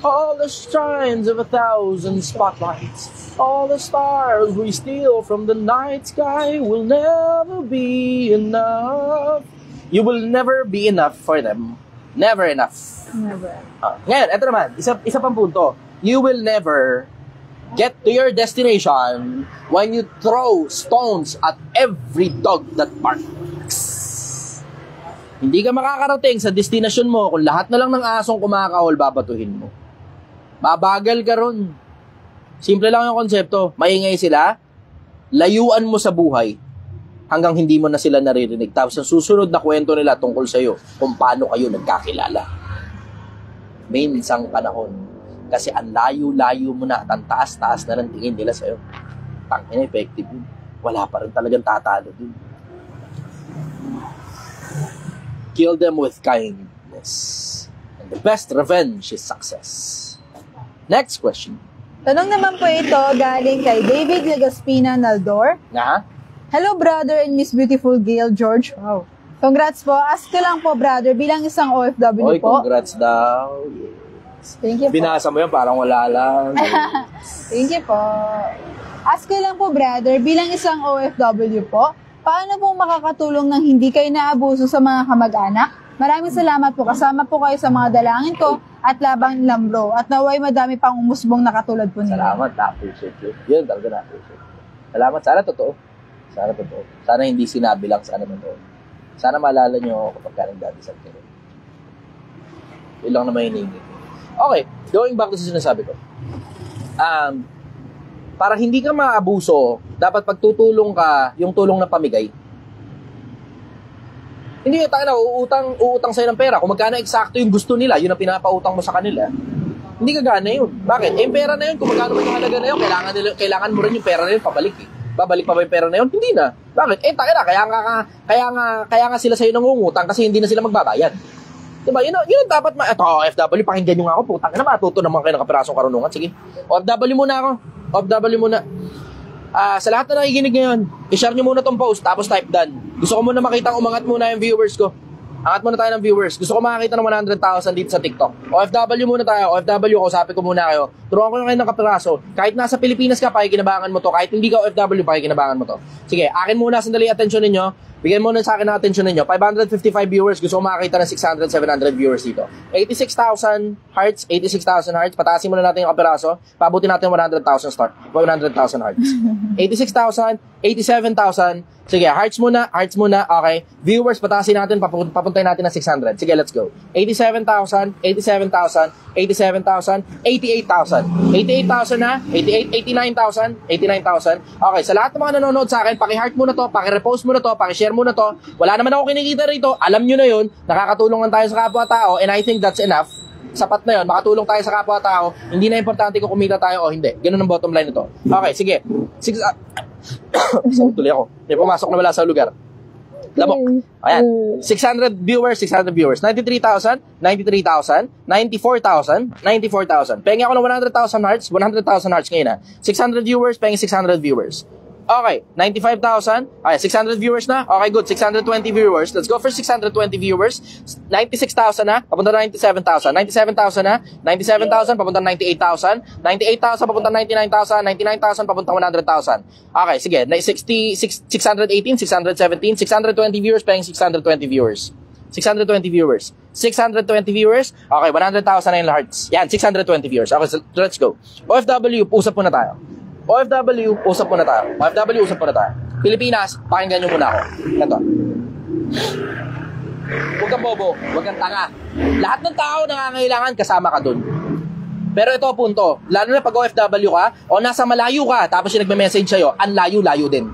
All the shines of 1,000 spotlights, all the stars we steal from the night sky will never be enough. You will never be enough for them. Never enough. Never. Ngayon, eto naman, isa pang punto. You will never get to your destination when you throw stones at every dog that barks. Hindi ka makakarating sa destination mo kung lahat na lang ng asong kumakahol babatuhin mo. Babagal ka ron. Simple lang yung konsepto. Maingay sila, layuan mo sa buhay hanggang hindi mo na sila naririnig. Tapos ang susunod na kwento nila tungkol sa'yo kung paano kayo nagkakilala. Minsang panahon. Kasi ang layo-layo mo na at ang taas-taas na ng tingin nila sa'yo. Tangina, effective yun. Wala pa rin talagang tatalo dun. Kill them with kindness. And the best revenge is success. Next question. Tanong naman po ito galing kay David Legaspina Naldor. Nga? Hello, brother and Miss Beautiful Gail George. Wow. Congrats po. Ask ko lang po, brother, bilang isang OFW Oy, po. congrats daw. Thank you po. Binasa mo yun, parang wala lang. Thank you po. Ask ko lang po, brother, bilang isang OFW po, paano po makakatulong ng hindi kayo naabuso sa mga kamag-anak? Maraming salamat po. Kasama po kayo sa mga dalangin ko at labang lambro. At naway madami pang umusbong na katulad po nila. Salamat, na-appreciate yun. Yun talaga na-appreciate. Salamat, sana totoo. Sana totoo. Sana hindi sinabi lang, sana totoo. Sana maalala nyo ako kapag nagdadasal kayo. Yun lang naman hinihingi. Okay, going back to sa sinasabi ko. Para hindi ka maabuso, dapat pagtutulong ka, yung tulong na pamigay. Hindi, tayo na, uutang sa'yo ng pera. Kung magkano eksakto yung gusto nila, yun ang pinapautang mo sa kanila, hindi ka gana yun. Bakit? Eh, yung pera na yun, kung magkano ba yung halaga na yun, kailangan mo rin yung pera na yun, pabalik eh. Babalik pa ba yung pera na yun? Hindi na. Bakit? Eh, tayo na, kaya nga sila sa'yo nangungutang kasi hindi na sila magbabayad. Diba? Yun ang dapat ito, OFW, pakinggan nyo nga ako, putang na, matuto naman kayo ng kaperasong karunungan. Sige, OFW muna ako. OFW muna. Sa lahat na nakikinig ngayon, i-share nyo muna tong post, tapos type done. Gusto ko muna makita umangat muna yung viewers ko. Angat muna tayo ng viewers. Gusto ko makakita ng 100,000 dito sa TikTok. OFW muna tayo. OFW, kausapin ko muna kayo. Turuan ko na kayo ng kapiraso. Kahit nasa Pilipinas ka, pakikinabangan mo to. Kahit hindi ka OFW, pakikinabangan mo to. Sige, akin muna sandali atensyon ninyo. Bigyan muna sa akin ng atensyon ninyo. 555 viewers. Gusto ko makakita ng 600, 700 viewers dito. 86,000 hearts. 86,000 hearts. Patasin muna natin yung kapiraso. Pabutin natin 100,000 start. 100,000 hearts. 86,000, 87,000. Sige, hearts muna. Okay. Viewers, patasin natin. Papuntayin natin ng 600. Sige, let's go. 87,000, 87,000, 87,000, 88,000. 88,000 na. 88, 89,000, 89,000. Okay, sa lahat ng mga nanonood sa akin, paki-heart muna to, paki-repost muna to, paki-share muna to. Wala naman ako kinikita rito. Alam nyo na yun. Nakakatulungan tayo sa kapwa-tao and I think that's enough. Sapat na yun. Makatulong tayo sa kapwa-tao. Hindi na importante kung kumita tayo o hindi. Ganun ang bottom line nito. Okay, sige. Tuloy ako. May pumasok na wala sa lugar. Lamok. Ayan. 600 viewers, 600 viewers. 93,000, 93,000, 94,000, 94,000. Pengi ako ng 100,000 hearts, 100,000 hearts ngayon na. 600 viewers, pengi 600 viewers. Okay, 95,000. Okay, 600 viewers na. Okay, good. 620 viewers. Let's go for 620 viewers. 96,000 na. Papunta na 97,000. 97,000 na. 97,000 papunta na 98,000. 98,000 papunta na 99,000. 99,000 papunta na 100,000. Okay, sige. 618, 617, 620 viewers, paying 620 viewers. 620 viewers. 620 viewers. Okay, 100,000 na yung hearts. Yan, 620 viewers. Okay, so let's go. OFW, usap muna tayo. OFW, usap muna tayo. OFW, usap muna tayo. Pilipinas, pakinggan nyo muna ako. Ito. Huwag kang bobo, huwag kang tanga. Lahat ng tao nangangailangan, kasama ka dun. Pero ito punto, lalo na pag OFW ka, o nasa malayo ka, tapos yung nagme-message sa'yo, ang layo-layo din.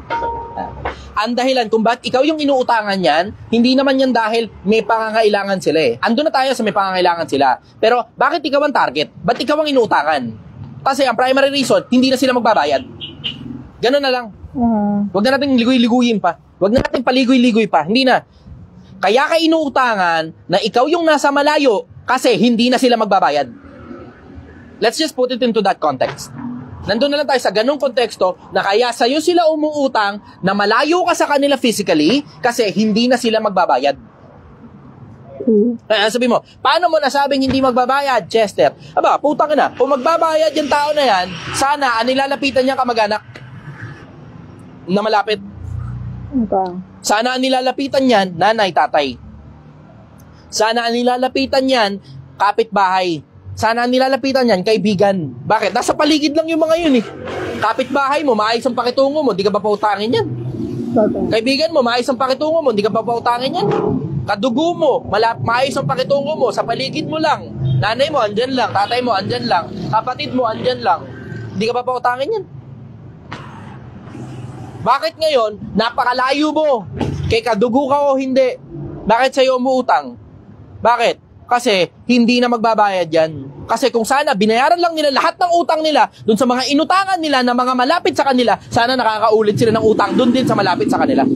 Ang dahilan kung ba't ikaw yung inuutangan yan, hindi naman yan dahil may pangangailangan sila eh. Andun na tayo sa may pangangailangan sila. Pero bakit ikaw ang target? Ba't ikaw ang inuutangan? Kasi ang primary reason, hindi na sila magbabayad. Ganun na lang. Huwag na natin ligoy-liguyin pa. Huwag na natin paligoy-ligoy pa. Hindi na. Kaya ka inuutangan na ikaw yung nasa malayo kasi hindi na sila magbabayad. Let's just put it into that context. Nandun na lang tayo sa ganung konteksto na kaya sa'yo sila umuutang na malayo ka sa kanila physically kasi hindi na sila magbabayad. Sabi mo, paano mo nasabing hindi magbabayad, Chester? Aba, putang na. Kung magbabayad yung tao na yan, sana nilalapitan niya kamag-anak na malapit. Okay. Sana ang nilalapitan niyan, nanay, tatay. Sana ang nilalapitan niyan, kapitbahay. Sana ang nilalapitan niyan, kaibigan. Bakit? Nasa paligid lang yung mga yun eh. Kapitbahay mo, maayos ang pakitungo mo, di ka ba pautangin yan? Kaibigan mo, maayos ang pakitungo mo, di ka ba pautangin yan? Kadugo mo, maayos ang pakitungo mo, sa paligid mo lang. Nanay mo, andyan lang. Tatay mo, andyan lang. Kapatid mo, andyan lang. Di ka ba pautangin yan? Bakit ngayon, napakalayo mo? Kay kadugo ka o hindi? Bakit sa'yo umuutang? Bakit? Kasi hindi na magbabayad yan. Kasi kung sana binayaran lang nila lahat ng utang nila dun sa mga inutangan nila na mga malapit sa kanila, sana nakakaulit sila ng utang dun din sa malapit sa kanila.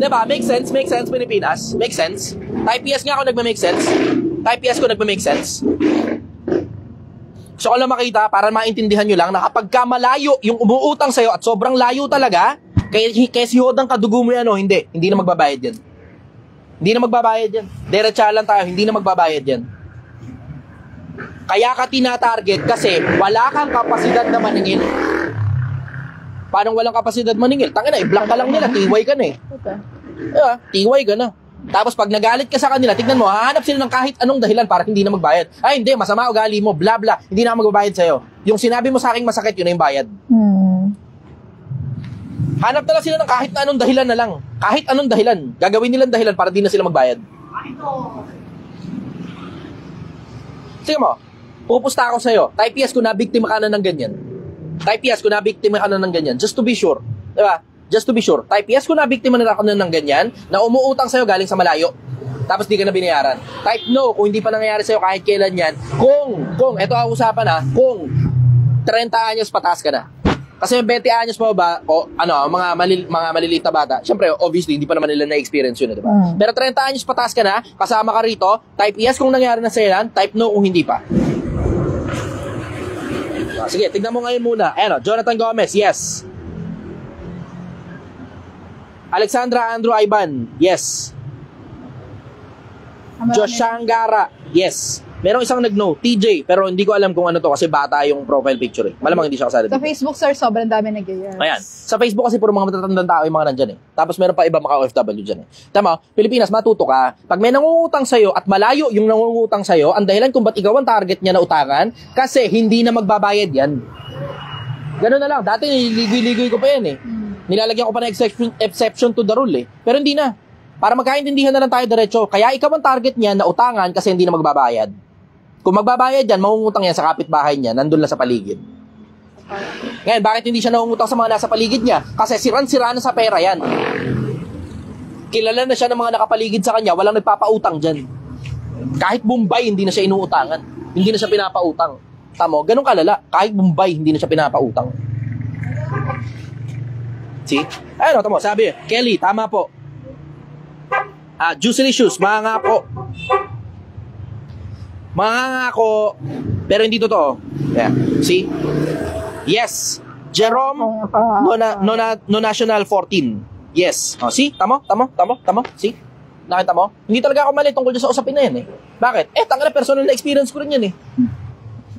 Diba? Make sense? Make sense, Pilipinas? Make sense? Type yes nga ako nagma-make sense. Type yes ko nagma-make sense. So, kung lang makita, para maintindihan nyo lang, na kapag ka malayo yung umuutang sa'yo at sobrang layo talaga, kaya si Hodang kadugo mo yan o hindi na magbabayad yan. Hindi na magbabayad yan. Diretsa lang tayo, hindi na magbabayad yan. Kaya ka tina-target kasi wala kang kapasidad na maningil. Paano walang kapasidad maningil? Tangina, i-block ka lang nila, tiway ka na eh. Okay. Yeah, tiway ka na. Tapos pag nagalit ka sa kanila, tignan mo, hahanap sila ng kahit anong dahilan para hindi na magbayad. Ay, hindi, masama ugali mo, bla bla, hindi na magbabayad sa'yo. Yung sinabi mo sa akin masakit, yun na yung bayad. Hanap na lang sila ng kahit na anong dahilan na lang. Kahit anong dahilan. Gagawin nilang dahilan para di na sila magbayad. Sige mo, pupusta ako sa'yo. Type yes kung nabiktima ka na ng ganyan. Type yes kung nabiktima ka na ng ganyan. Just to be sure. Diba? Just to be sure. Type yes kung nabiktima na ako ng ganyan, na umuutang sa'yo galing sa malayo. Tapos di ka na binayaran. Type no kung hindi pa nangyayari sa'yo kahit kailan yan. Kung, eto ang usapan ha, kung 30 anyos pataas ka na. Kasi 20 anyos pa ba, o ano, mga maliliit na bata, syempre, obviously, hindi pa naman nila na-experience yun, diba? Pero 30 anyos pataas ka na, kasama ka rito, type yes kung nangyari na sa'yo yan, type no kung hindi pa. Sige, tignan mo ngayon muna. Ayan o, Jonathan Gomez, yes. Alexandra Andrew Ivan, yes. Joshangara, yes. Merong isang nag-no, TJ, pero hindi ko alam kung ano to kasi bata yung profile picture eh. Malamang hindi siya kasali. Sa Facebook, sir, sobrang dami nag-yes. Ayan. Sa Facebook kasi puro mga matatandang tao yung mga nandyan eh. Tapos meron pa iba mga OFW dyan eh. Tama, Pilipinas, matuto ka. Pag may nangungutang sa'yo at malayo yung nangungutang sa'yo, ang dahilan kung ba't ikaw ang target niya na utangan, kasi hindi na magbabayad yan. Ganun na lang. Dati niligoy-ligoy ko pa yan eh. Nilalagyan ko pa ng exception to the rule eh. Pero hindi na. Para magkaintindihan na lang tayo diretso. Kaya ikaw ang target niya na utangan kasi hindi na magbabayad. Kung magbabayad yan, mangungutang yan sa kapitbahay niya, nandun lang sa paligid. Ngayon, bakit hindi siya nangungutang sa mga nasa paligid niya? Kasi siran-sira na sa pera yan. Kilala na siya ng mga nakapaligid sa kanya, walang nagpapautang dyan. Kahit Bombay, hindi na siya inuutangan. Hindi na siya pinapautang. Tamo, ganun kalala. Kahit Bombay, hindi na siya pinapautang. See? Ayun, tamo, sabi, Kelly, tama po. Juicylicious, mga nga po. Mangangako, pero hindi totoo. Yeah. See? Yes. Jerome, no national 14. Yes. Oh, see? Tamo? See? Nakita mo? Hindi talaga ako mali tungkol sa usapin na yan eh. Bakit? Tanggal na personal na experience ko rin yan eh.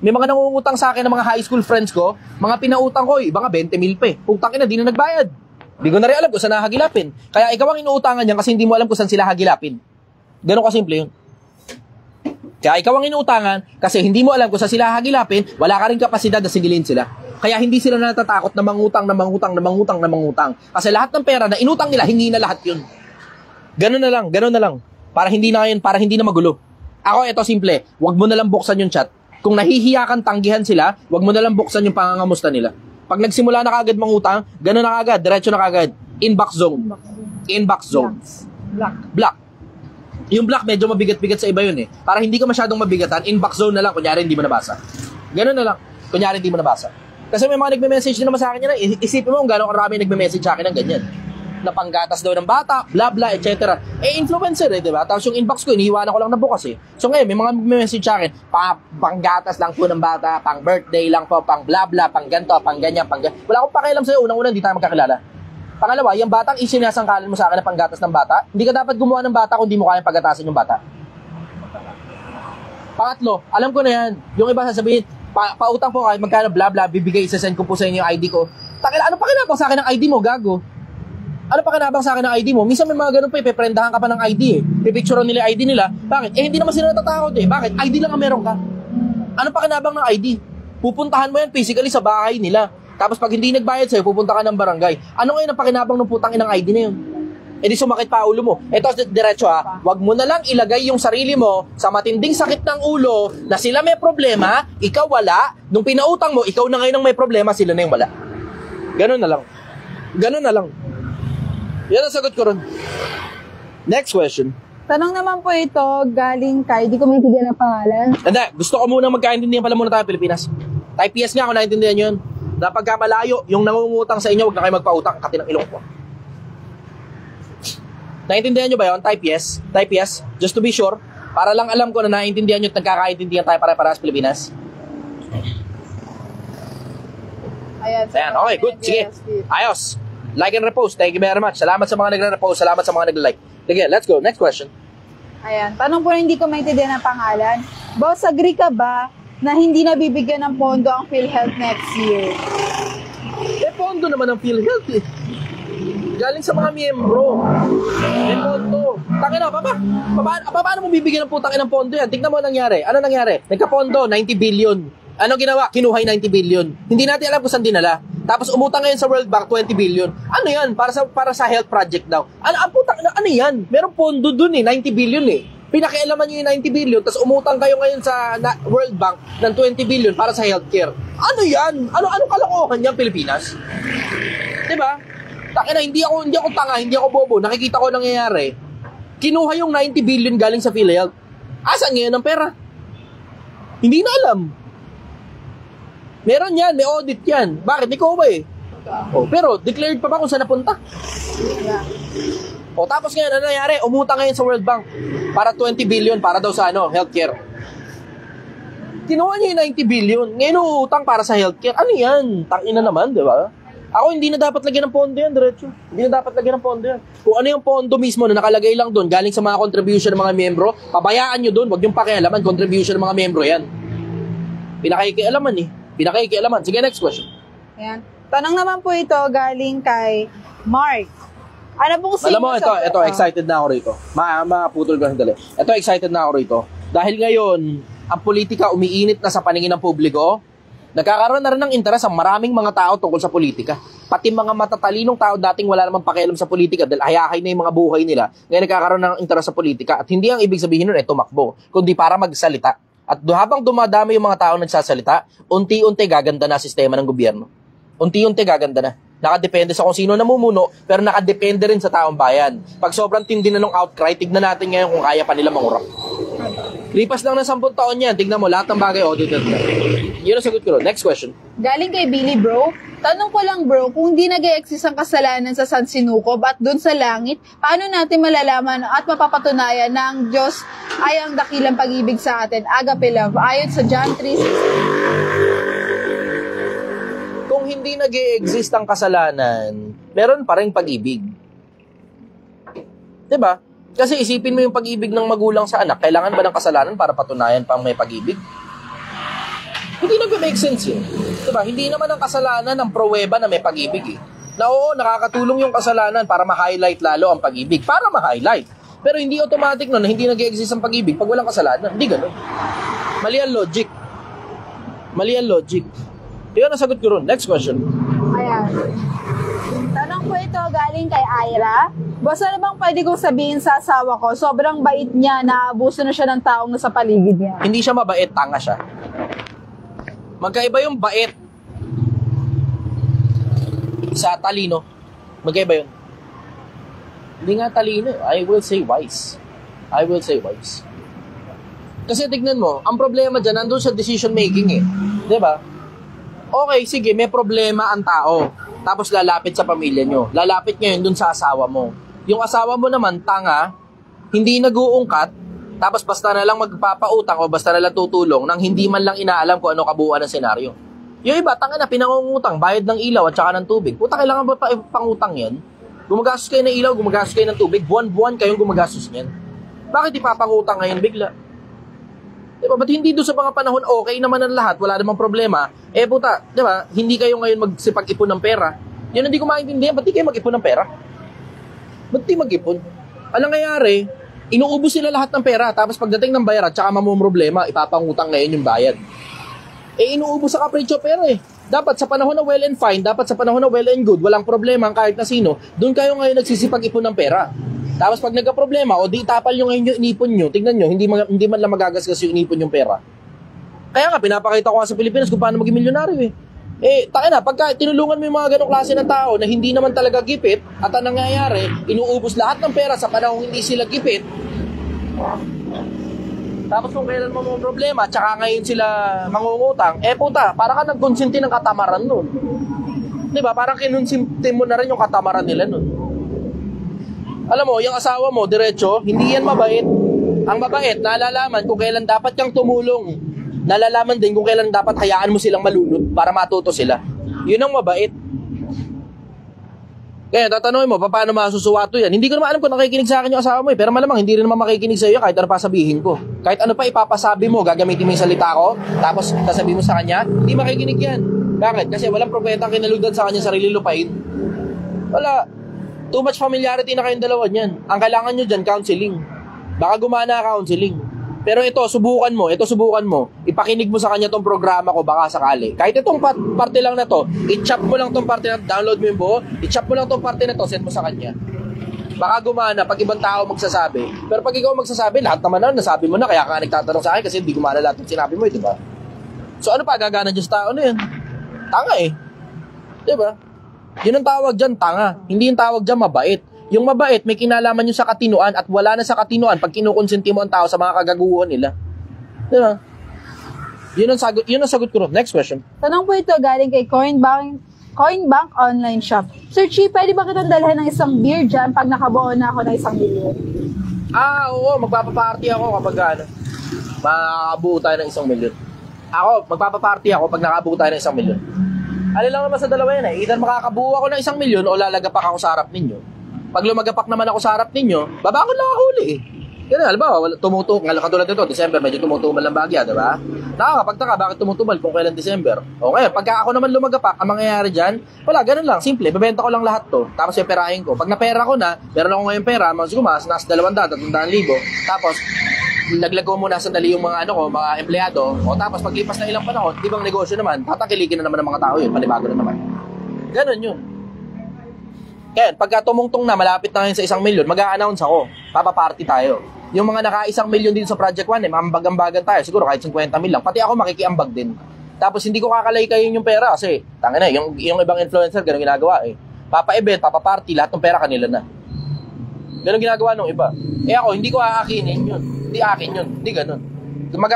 May mga nangungutang sa akin ng mga high school friends ko, mga pinautang ko, iba nga 20 mil pa eh. Utang ina, di na nagbayad. Hindi ko na rin alam kung saan hagilapin. Kaya ikaw ang inuutangan niyan kasi hindi mo alam kung saan sila hagilapin. Ganun kasimple yun. Kaya ikaw ang inuutangan kasi hindi mo alam kung saan sila hagilapin, wala ka rin kapasidad na sigilin sila. Kaya hindi sila natatakot na mangutang. Kasi lahat ng pera na inutang nila, hingi na lahat yun. Ganun na lang. Para hindi na magulo. Ako, ito simple. Huwag mo na lang buksan yung chat. Kung nahihiya kang tanggihan sila, huwag mo na lang buksan yung pangangamusta nila. Pag nagsimula na kagad mangutang, ganun na kagad, diretso na kagad. Inbox zone. Block. Yung block medyo mabigat-bigat sa iba yun eh. Para hindi ka masyadong mabigatan, inbox zone na lang, kunyari hindi mo nabasa. Ganun na lang, kunyari hindi mo nabasa. Kasi may mga nagme-message din naman sa akin yan, isipin mo kung gano'ng karami nagme-message sa akin ng ganyan. na panggatas daw ng bata, bla bla, etc. Eh, influencer eh, di ba? Tapos yung inbox ko, iniiwanan ko lang na bukas eh. So ngayon, may mga message sa akin, panggatas lang po ng bata, pang birthday lang po, pang bla bla, pang ganto, pang ganyan, pang ganyan. Wala akong pakialam sa'yo, unang-una, hindi tayo magkakilala. Pangalawa, yung batang isinasangkalan mo sa akin na panggatas ng bata, hindi ka dapat gumawa ng bata kung di mo kayang paggatasin yung bata. Pangatlo, alam ko na yan, yung iba sasabihin, pautang po kahit magkano bla bla, bibigay, isasend ko po sa inyo yung ID ko. Takila, ano pa kinabang sa akin ng ID mo, gago? Ano pa kinabang sa akin ng ID mo? Minsan may mga ganun pa, ipeprendahan ka pa ng ID eh. Pipicturean nila yung ID nila. Bakit? Eh, hindi naman sila natatakot eh. Bakit? ID lang ang meron ka. Ano pa kinabang ng ID? Pupuntahan mo yan physically sa bahay nila. Tapos pag hindi nagbayad sa'yo, pupunta ka ng barangay. Ano ngayon ang pakinabang ng putang inang ID na yun? Eh di sumakit pa ulo mo. Eto, diretso ha, wag mo na lang ilagay yung sarili mo sa matinding sakit ng ulo na sila may problema, ikaw wala. Nung pinautang mo, ikaw na ngayon ang may problema, sila na yung wala. Ganun na lang. Ganun na lang. Yan ang sagot ko ron. Next question. Tanong naman po ito, galing kay, di ko maintindihan ang pangalan. Hindi, gusto ko muna magkaintindihan pala muna tayo Pilipinas. Type yes nga kung naintindihan yun. Kapag ka malayo, yung nangungutang sa inyo, huwag na kayo magpautang, katinang ilong ko. Naintindihan nyo ba yun? Type yes. Type yes. Just to be sure. Para lang alam ko na naintindihan nyo at nagkakaintindihan tayo para-parehas Pilipinas. Ayan. Ayan, okay, good. Sige. Ayos. Like and repost. Thank you very much. Salamat sa mga nagre-repost. Salamat sa mga nag-like. Sige, let's go. Next question. Ayan. Tanong po na hindi ko maintindihan ang pangalan. Boss, agree ka ba na hindi nabibigyan ng pondo ang PhilHealth next year? Eh, pondo naman ang PhilHealth eh. Galing sa mga miyembro. May pondo. Tangina, paano mo bibigyan ng putang inang pondo yan? Tignan mo nangyari. Ano nangyari? Nagka-pondo, 90 billion. Ano ginawa? Kinuha yung 90 billion. Hindi natin alam kung saan dinala. Tapos umutang ngayon sa World Bank, 20 billion. Ano yan? Para sa health project daw. Ano yan? Merong pondo dun eh, 90 billion eh. Pinakialaman nyo yung 90 billion, tapos umutang kayo ngayon sa World Bank ng 20 billion para sa healthcare. Ano yan? Ano kalokohan yan, Pilipinas? Diba? Takina, hindi ako tanga, hindi ako bobo. Nakikita ko nangyayari. Kinuha yung 90 billion galing sa PhilHealth. Asan ngayon ang pera? Hindi na alam. Meron yan, may audit yan. Bakit? Ikaw ba eh? Oh, pero declared pa ba kung saan napunta? O tapos ngayon, ano nangyari? Umutang ngayon sa World Bank para 20 billion para daw sa healthcare. Kinuha niya yung 90 billion. Ngayon uutang para sa healthcare. Ano yan? Tangina naman, di ba? Ako, hindi na dapat lagyan ng pondo yan, diretso. Hindi na dapat lagyan ng pondo yan. Kung ano yung pondo mismo na nakalagay lang doon, galing sa mga contribution ng mga miyembro, pabayaan nyo doon, wag yung pakialaman, contribution ng mga miyembro yan. Pinakakikialaman eh. Pinakakikialaman. Sige, next question. Ayan. Tanong naman po ito galing kay Mark. Ano pong Alam mo, ito, excited na ako rito. Maputol ko ng dali. Ito, excited na ako rito. Dahil ngayon, ang politika umiinit na sa paningin ng publiko, nagkakaroon na rin ng interes ang maraming mga tao tungkol sa politika. Pati mga matatalinong tao dating wala namang pakialam sa politika dahil hayahay na yung mga buhay nila, ngayon nagkakaroon ng interes sa politika. At hindi ang ibig sabihin nun ay tumakbo, kundi para magsalita. At habang dumadami yung mga tao nagsasalita, unti-unti gaganda na sistema ng gobyerno. Unti-unti gaganda na. Nakadepende sa kung sino namumuno, pero nakadepende rin sa taong bayan. Pag sobrang tindi na ng outcry, tignan natin ngayon kung kaya pa nila mangurap. Lipas lang ng 10 taon yan, tignan mo, lahat ng bagay audited na. Yun ang sagot ko. Next question. Galing kay Billy Bro. Tanong ko lang bro, kung di nag-e-exist ang kasalanan sa San Sinukob at dun sa langit, paano natin malalaman at mapapatunayan na ang Diyos ay ang dakilang pag-ibig sa atin, agape love, ayon sa John 3:16. Kung hindi nag-e-exist ang kasalanan, meron pa rin pag-ibig. Diba? Kasi isipin mo yung pag-ibig ng magulang sa anak, kailangan ba ng kasalanan para patunayan pang may pag-ibig? Hindi nag-make sense yun. Diba? Hindi naman ang kasalanan ang pruweba na may pag-ibig eh. Na oo, nakakatulong yung kasalanan para ma-highlight lalo ang pag-ibig. Para ma-highlight. Pero hindi automatic no, na hindi nag-e-exist ang pag-ibig pag walang kasalanan. Hindi ganun. Mali ang logic. Mali ang logic. Yun ang sagot ko ron. Next question. Ayan. Tanong po ito galing kay Ira. Boss, ano bang pwede kong sabihin sa asawa ko? Sobrang bait niya, naabuso na siya ng taong nasa paligid niya. Hindi siya mabait, tanga siya. Magkaiba yung bait sa talino. Magkaiba yun. Hindi nga talino. I will say wise. I will say wise. Kasi tignan mo, ang problema dyan, nandun sa decision making eh. Diba? Okay, sige, may problema ang tao. tapos lalapit sa pamilya nyo. Lalapit ngayon dun sa asawa mo. Yung asawa mo naman, tanga, hindi nag-uungkat, tapos basta na lang magpapautang o basta na lang tutulong nang hindi man lang inaalam kung ano kabuuan ng senaryo. Yung iba, tanga na, pinangungutang, bayad ng ilaw at saka ng tubig. Puta, kailangan ba pangutang yan? Gumagastos kayo ng ilaw, gumagastos kayo ng tubig, buwan-buwan kayong gumagastos niyan. Bakit ipapangutang ngayon bigla? Diba? Ba't hindi doon sa mga panahon okay naman ang lahat, wala namang problema? Eh puta, diba? Hindi kayo ngayon magsipag-ipon ng pera. Yun hindi ko maintindihan, ba't di kayo mag-ipon ng pera? Ba't di mag-ipon? Anong nangyayari? Inuubos sila lahat ng pera, tapos pagdating ng bayaran, tsaka mamumroblema, ipapangutang ngayon yung bayad. Eh inuubos sa kapritsyo pera eh. Dapat sa panahon na well and fine, dapat sa panahon na well and good, walang problema kahit na sino, doon kayo ngayon nagsisipag-ipon ng pera. Tapos pag nagka-problema, o di tapal yung ngayon yung inipon nyo, tingnan nyo, hindi man lang magagasgas yung inipon yung pera. Kaya nga, pinapakita ko nga sa Pilipinas kung paano maging milyonaryo eh. Eh, taka na, pagka tinulungan mo yung mga ganong klase ng tao na hindi naman talaga gipit, at ang nangyayari, inuubos lahat ng pera sa panahon hindi sila gipit, tapos kung kailan mo mga problema, tsaka ngayon sila mangungutang, eh puta, parang ka nagkonsinti ng katamaran nun. Diba? Parang kinonsinti mo na rin yung katamaran nila nun. Alam mo, yung asawa mo, diretso, hindi yan mabait. Ang mabait, nalalaman kung kailan dapat kang tumulong. Nalalaman din kung kailan dapat hayaan mo silang malunod para matuto sila. Yun ang mabait. Kaya tatanungin mo, paano masusuwato yan? Hindi ko naman alam kung nakikinig sa akin yung asawa mo eh. Pero malamang hindi rin naman makikinig sa iyo kahit ano pa sabihin ko. Kahit ano pa ipapasabi mo, gagamitin mo yung salita ko, tapos sasabihin mo sa kanya, hindi makikinig yan. Bakit? Kasi walang propeta ang kinalugdan sa kanya sarili lupain. Wala. Too much familiarity na kayong dalawa niyan. Ang kailangan nyo dyan, counseling. Baka gumana counseling. Pero ito, subukan mo. Ipakinig mo sa kanya tong programa ko, baka sakali. Kahit itong parte lang na to, i-chop mo lang tong parte na to, download mo yung buo, i-chop mo lang tong parte na to, send mo sa kanya. Baka gumana pag ibang tao magsasabi. Pero pag ikaw magsasabi, lahat naman na, nasabi mo na, kaya ka nagtatanong sa akin kasi hindi gumana lahat ng sinabi mo, di ba? So ano pa, gagana dyan sa tao na yan? Tanga eh. Di ba? Yun ang tawag dyan, tanga. Hindi yung tawag dyan, mabait. Yung mabait, may kinalaman nyo sa katinuan at wala na sa katinuan pag kinukonsenti mo ang tao sa mga kagaguhan nila. Diba? Yun ang sagot ko. Next question. Tanong po ito galing kay Coinbank Online Shop. Sir Chi, pwede ba kitang dalhin ng isang beer dyan pag nakabuo na ako ng 1 milyon? Oo, magpapaparty ako kapag makabuo tayo ng 1 milyon. Ako, magpapaparty ako pag nakabuo tayo ng 1 milyon. Alin lang naman sa dalawa yan eh. Either makakabuo ako ng 1 milyon o lalagapak ako sa harap ninyo. Pag lumagapak naman ako sa harap ninyo, babangon lang ako huli eh. Yan, halimbawa, tumutumal, katulad nito, December, medyo tumutumal ang bagya, diba? Nakakapagtaka, bakit tumutumal kung kailan December? O ngayon, pagka ako naman lumagapak, ang mangyayari dyan, wala, ganun lang, simple, bebenta ko lang lahat to, tapos perahin ko. Pag napera ko na, meron ako ngayon pera, nasa 200,000, 300,000, tapos, naglago mo na sandali yung mga mga empleyado, o tapos paglipas na ilang panahon, ibang negosyo naman, tatangkilikin na naman ng mga tao yun, panibago na naman. Ganun yun. Kaya, pagka tumungtong na, malapit na ngayon sa 1 milyon, mag-a-announce ako, papaparty tayo. Yung mga naka 1 milyon din sa Project 1, mambag-ambagan tayo, siguro kahit 50 mil lang, pati ako makikiambag din. Tapos hindi ko kakalay-kayin yung pera kasi, tangina, yung ibang influencer, ganun ginagawa eh. Papa-event, papa-party, lahat ng pera kanila na. Ganun ginagawa nung iba. Eh ako, hindi ko aakinin yun. Hindi akin yun. Hindi ganun.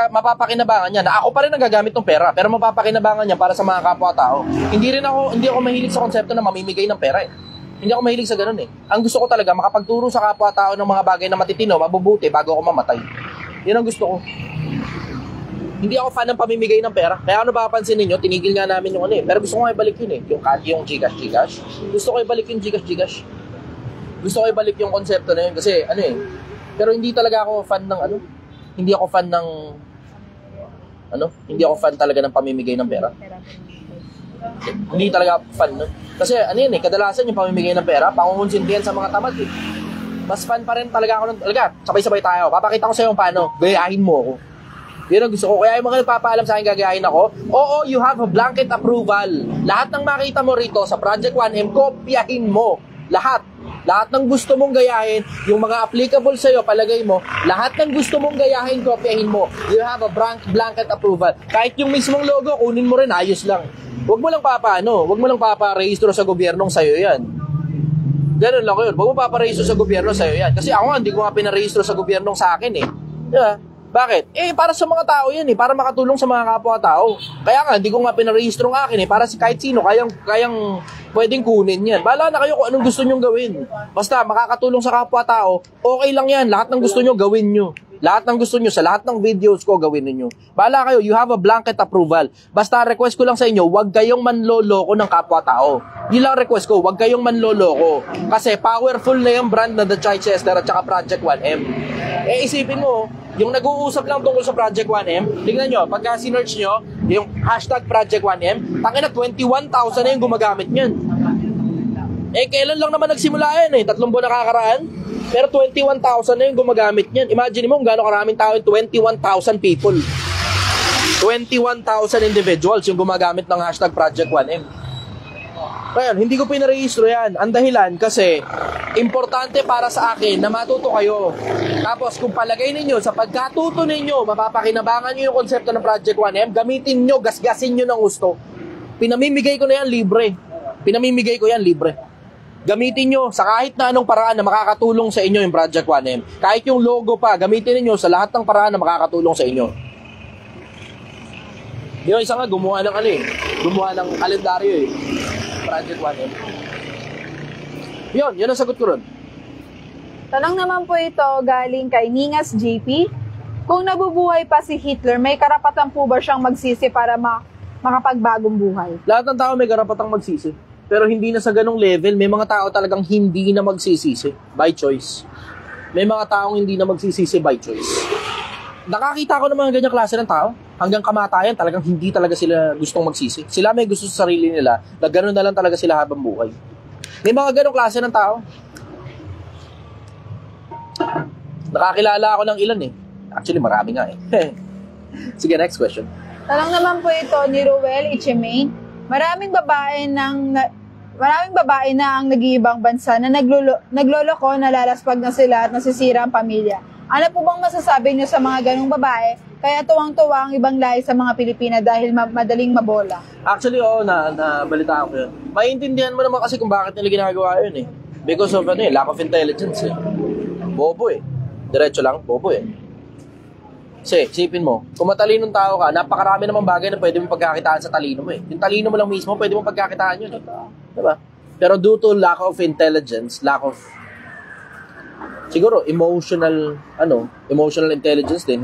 Mapapakinabangan niya na ako pa rin ang gagamit ng pera, pero mapapakinabangan niya para sa mga kapwa-tao. Hindi ako mahilig sa konsepto na mamimigay ng pera eh. Hindi ako mahilig sa ganun eh. Ang gusto ko talaga, makapagturo sa kapwa-tao ng mga bagay na matitino, mabubuti bago ako mamatay. Yun ang gusto ko. Hindi ako fan ng pamimigay ng pera. Kaya ano papansin ninyo, tinigil nga namin yung Pero gusto ko nga ibalik yun eh. Yung Gcash. Gusto ko ibalik yung Gcash. Gusto ko ibalik yung konsepto na yun. Kasi Pero hindi talaga ako fan ng Hindi ako fan ng Hindi ako fan talaga ng pamimigay ng pera. Hindi talaga fan nun. Kasi kadalasan yung pamimigay ng pera, pangungonsintihan sa mga tamad eh. Mas fan pa rin talaga ako talaga, sabay-sabay tayo. Papakita ko sa iyo paano, gayahin mo ako. Yun ang gusto ko. Kaya yung mga nagpapaalam sa akin gagayahin ako, oo, you have a blanket approval. Lahat ng makita mo rito sa Project 1M, kopyahin mo. Lahat ng gusto mong gayahin, yung mga applicable sa'yo, palagay mo, lahat ng gusto mong gayahin, kopyahin mo. You have a blanket approval. Kahit yung mismong logo, kunin mo rin, ayos lang. Huwag mo lang paparehistro sa gobyernong sa'yo yan. Ganun lang yun. Huwag mo paparehistro sa gobyerno sa'yo yan. Kasi ako nga, hindi ko nga pinarehistro sa gobyernong sa akin eh. Diba? Bakit? Para sa mga tao yan para makatulong sa mga kapwa-tao. Kaya nga, hindi ko nga pinarehistro ng akin para kahit sino, kayang pwedeng kunin yan. Bahala na kayo kung anong gusto nyong gawin. Basta, makakatulong sa kapwa-tao, okay lang yan. Lahat ng gusto nyo, gawin nyo. Lahat ng gusto nyo, sa lahat ng videos ko, gawin ninyo. Bahala kayo, you have a blanket approval. Basta, request ko lang sa inyo, huwag kayong manloloko ng kapwa-tao. Yun lang request ko, huwag kayong manloloko. Kasi, powerful na yung brand na The Chichester at saka Project 1M. Isipin mo, yung nag-uusap lang tungkol sa Project 1M, tignan nyo, pagka sinerch nyo, yung hashtag Project 1M, tangina 21,000 na yung gumagamit nyan. Kailan lang naman nagsimula yan 3 buwan nakakaraan? Pero 21,000 na yung gumagamit nyan. Imagine mo kung gaano karaming tao, 21,000 people. 21,000 individuals yung gumagamit ng hashtag Project 1M. Kaya hindi ko pinarehistro yan. Ang dahilan kasi importante para sa akin na matuto kayo. Tapos kung palagay ninyo sa pagkatuto ninyo, mapapakinabangan nyo yung konsepto ng Project 1M, gamitin nyo, gasgasin nyo ng gusto. Pinamimigay ko na yan libre. Pinamimigay ko yan libre. Gamitin nyo sa kahit na anong paraan na makakatulong sa inyo yung Project 1M. Kahit yung logo pa, gamitin niyo sa lahat ng paraan na makakatulong sa inyo. Yung isa nga, gumawa ng gumawa ng kalendaryo Project 1M. Yun ang sagot ko ron. Tanong naman po ito galing kay Ningas JP. Kung nabubuhay pa si Hitler, may karapatan po ba siyang magsisi para makapagbagong buhay? Lahat ng tao may karapatang magsisi. Pero hindi na sa ganong level. May mga tao talagang hindi na magsisisi by choice. May mga taong hindi na magsisisi by choice. Nakakita ko ng mga ganyang klase ng tao. Hanggang kamatayan, talagang hindi talaga sila gustong magsisi. Sila may gusto sa sarili nila na gano'n na lang talaga sila habang buhay. May mga ganong klase ng tao. Nakakilala ako ng ilan Actually, marami nga Sige, next question. Tanong naman po ito ni Ruel Ichemain. Maraming babae na ang nag-iibang bansa na nagloloko, nalalaspag na sila at nasisira ang pamilya. Ano po bang masasabi niyo sa mga ganong babae? Kaya tuwang-tuwa ang ibang lahi sa mga Pilipina dahil madaling mabola. Actually, nabalitaan ko yun. Maiintindihan mo naman kasi kung bakit nila ginagawa yun Because of lack of intelligence Bobo Diretso lang, bobo Kasi, isipin mo, kung matalinong tao ka, napakarami namang bagay na pwede mong pagkakitaan sa talino mo Yung talino mo lang mismo, pwede mong pagkakitaan yun Diba? Pero due to lack of intelligence, siguro emotional intelligence din,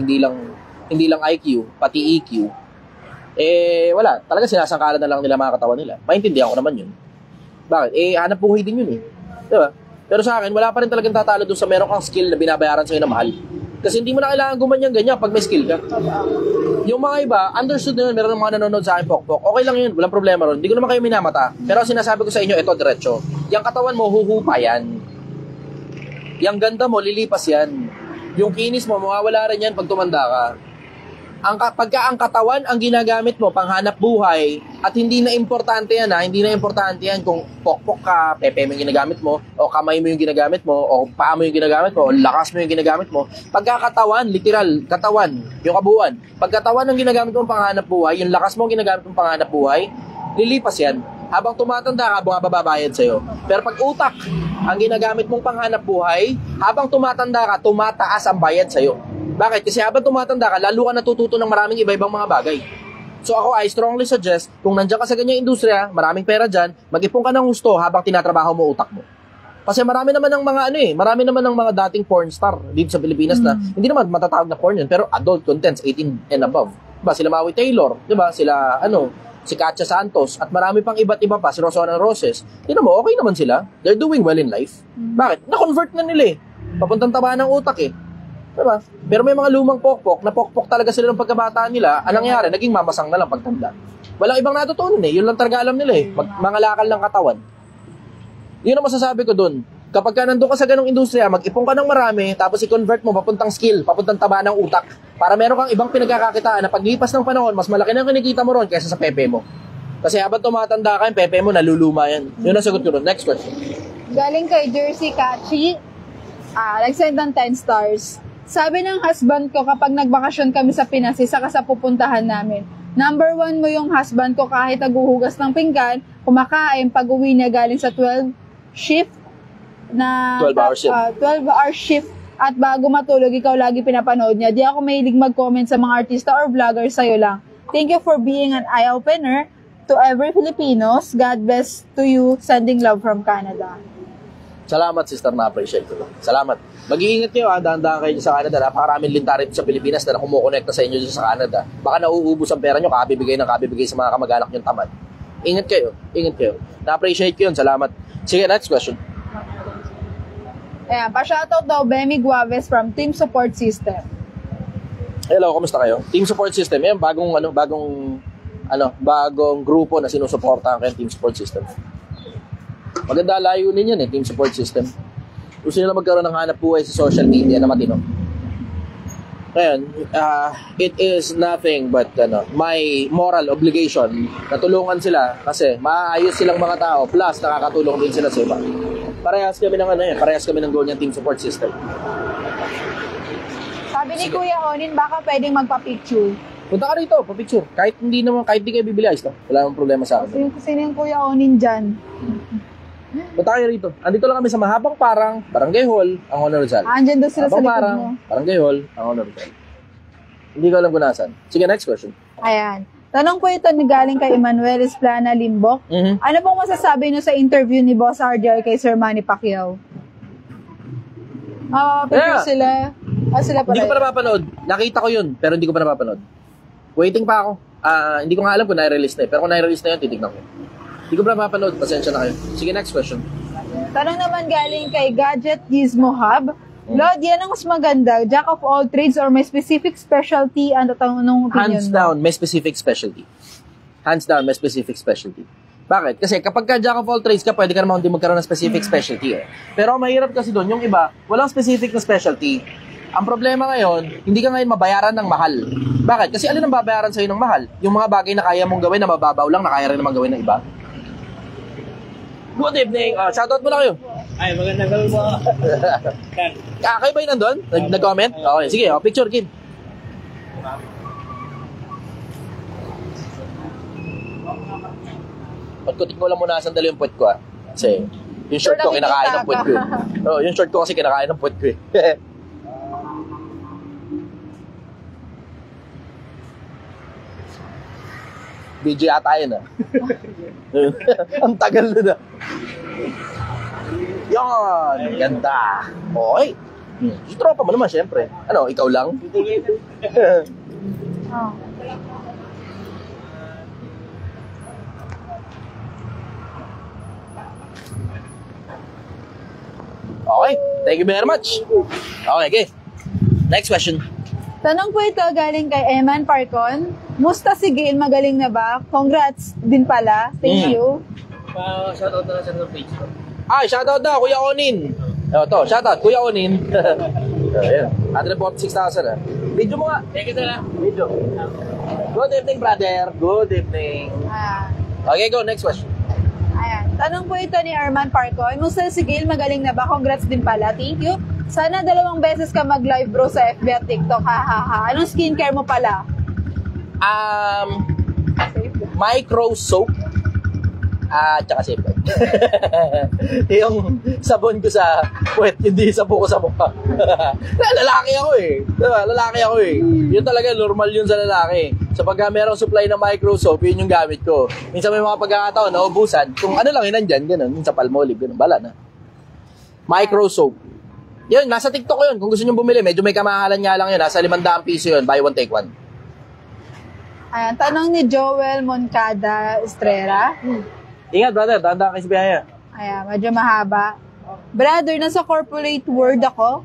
hindi lang IQ, pati EQ. Wala, talaga sinasangkalan na lang nila mga katawan nila. Maintindihan ko naman yun. Bakit? Hanap buhay din yun Diba? Pero sa akin, wala pa rin talagang tatalo doon sa meron kang skill na binabayaran sa'yo na mahal. Kasi hindi mo na kailangan gumanyan-ganyan pag may skill ka. Yung mga iba, understood na yun, meron ng mga nanonood sa akin, pokpok. Okay lang yun, walang problema ron. Hindi ko naman kayo minamata. Pero sinasabi ko sa inyo, ito, diretso. Yung katawan mo, huhupa yan. Yung ganda mo, lilipas yan. Yung kinis mo, mawawala rin yan pag tumanda ka. Pagka ang katawan ang ginagamit mo panghanap buhay at hindi na importante yan hindi na importante yan kung pokpok ka, pepe mo yung ginagamit mo o kamay mo yung ginagamit mo o paa mo yung ginagamit mo o lakas mo yung ginagamit mo. Pagka katawan, literal, katawan, yung kabuuan. Pagkatawan ang ginagamit mo panghanap buhay, yung lakas mo ang ginagamit mo panghanap buhay, lilipas yan. Habang tumatanda ka, bababayad sa'yo. Pero pag utak ang ginagamit mong panghanap buhay, habang tumatanda ka, tumataas ang bayad sa'yo. Bakit? Kasi habang tumatanda ka, lalo ka natututo ng maraming iba-ibang mga bagay. So ako, I strongly suggest, kung nandiyan ka sa ganyang industriya, maraming pera dyan, mag-ipon ka ng gusto habang tinatrabaho mo utak mo. Kasi marami naman ng mga dating porn star dito sa Pilipinas na, hindi naman matatawag na porn yun, pero adult contents, 18 and above. Diba? Sila Maui Taylor, diba? Sila, si Katya Santos, at marami pang iba't iba pa, si Rosana Roses. Tignan mo, okay naman sila. They're doing well in life. Bakit? Na-convert na nila Papuntang taba ng utak Diba? Pero may mga lumang pokpok, na pokpok talaga sila ng pagkabataan nila, anong nangyari? Naging mamasang na lang pagtanda. Walang ibang natutunan Yun lang talaga alam nila Mangalakal ng katawan. Yun ang masasabi ko dun. Kapag ka nandun ka sa ganong industriya, mag-ipon ka ng marami, tapos i-convert mo papuntang skill, papuntang taba ng utak, para meron kang ibang pinagkakakitaan na paglipas ng panahon, mas malaki na kinikita mo ron kaysa sa pepe mo. Kasi habang tumatanda ka, yung pepe mo, naluluma yan. Yun ang sagot ko ron. Next question. Galing kay Jersey Kachi, nag-send ng 10 stars. Sabi ng husband ko kapag nagbakasyon kami sa Pinas, isa ka sa pupuntahan namin. Number 1 mo yung husband ko kahit naghuhugas ng pinggan, kumakain pag uwi niya galing sa 12 shift na 12-hour shift. 12-hour shift At bago matulog, ikaw lagi pinapanood niya. Di ako mahilig mag-comment sa mga artista or vlogger, sa'yo lang. Thank you for being an eye-opener to every Filipinos. God bless to you. Sending love from Canada. Salamat, sister, na-appreciate ko. Salamat. Mag-iingat kayo, dahan-dahan kayo sa Canada. Napakaraming lintarin sa Pilipinas na kumukonekta sa inyo sa Canada. Baka nauubos ang pera nyo, kakabibigay sa mga kamag-anak nyo tamad. Ingat kayo. Na-appreciate ko yun. Salamat. Sige, next question. Ayan, pa-shoutout daw, Bemi Guaves from Team Support System. Hello, kumusta kayo? Team Support System, yan, bagong grupo na sinusuportahan kayo, Team Support System. Maganda layunin yan Team Support System. Gusto nila magkaroon ng hanap buhay sa social media na matino. Ngayon, it is nothing but my moral obligation na tulungan sila kasi maayos silang mga tao plus nakakatulong din sila sa iba. Parehas kami ng goal ng Team Support System. Sabi ni Kuya Onin, baka pwedeng magpa-picture. Punta ka rito, pa-picture. Kahit di kayo bibili, ayos lang. Wala namang problema sa akin. Sino yung Kuya Onin dyan? Punta kayo rito. Andito lang kami sa Mahabang Parang, Barangay Hall, ang Honor Rizal. Andyan daw sila sa likod Parang, mo. Barangay Hall, ang Honor Rizal. Hindi ko alam kung nasan. Sige, next question. Ayan. Tanong po ito ni galing kay Emmanuel Esplana Limbok. Mhm. Ano pong masasabi niyo sa interview ni Boss RJ kay Sir Manny Pacquiao? Picture sila. Sila pala. Hindi ko pa napapanood. Nakita ko yun, pero hindi ko pa napapanood. Waiting pa ako. Hindi ko nga alam kung na-release na Pero kung na-release na yun, titignan ko. Hindi ko pa napapanood. Pasensya na kayo. Sige, next question. Tanong naman galing kay Gadget Gizmo Hub. Lord, yan ang mas maganda. Jack of all trades or may specific specialty? Ano tanong opinion Hands mo? down, may specific specialty. Bakit? Kasi kapag ka jack of all trades ka, pwede ka naman hindi magkaroon ng specific specialty Pero mahirap kasi doon, yung iba, walang specific na specialty. Ang problema ngayon, hindi ka ngayon mabayaran ng mahal. Bakit? Kasi alin ang babayaran sa'yo ng mahal? Yung mga bagay na kaya mong gawin na mababaw lang, na kaya rin naman gawin ng iba. Good evening. Shoutout mo na kayo. Ay, magandang gawin mo. Kayo ba yun nandun? Nag-comment? Okay, sige. Picture, kid. Pagkutik mo lang muna sandali yung puwet ko Kasi yung short ko kinakain ng puwet ko yung short ko kasi kinakain ng puwet ko BJ ata yun Ang tagal na Yan, ganda. Okay. Yung tropa mo naman, syempre. Ano, ikaw lang? Oh. Okay, thank you very much. Okay. Next question. Tanong po ito galing kay Eman Parcon. Musta si Gail? Magaling na ba? Congrats din pala. Thank you. Shoutout na lang sa page ko. Ay, shoutout na, Kuya Onin. Shoutout, Kuya Onin. Ayan, 146,000 Video mo nga. Thank you na lang. Video. Good evening, brother. Good evening. Okay, go. Next question. Ayan. Tanong po ito ni Arman Parcon. Musta si Gail? Magaling na ba? Congrats din pala. Thank you. Sana 2 beses ka mag-live bro sa FB at TikTok. Anong skincare mo pala? Micro soap. Tsaka safe. Yung sabon ko sa puwet, hindi sabon ko sa mukha. Lalaki ako Diba? Lalaki ako Yun talaga, normal yun sa lalaki. So pagka merong supply ng micro soap, yun yung gamit ko. Minsan may mga pagkakataon, naubusan. Kung ano lang yun nandyan, ganun. Minsan Palmolive, ganun. Bala na. Micro soap. Yun, nasa TikTok ko yun. Kung gusto nyo bumili, medyo may kamahalan nga lang yun. Nasa 500 piso yun. Buy one, take one. Ayan. Tanong ni Joel Moncada Estrera. Ingat, brother. Tanda kayo sa biyaya. Ayan, medyo mahaba. Brother, nasa corporate world ako.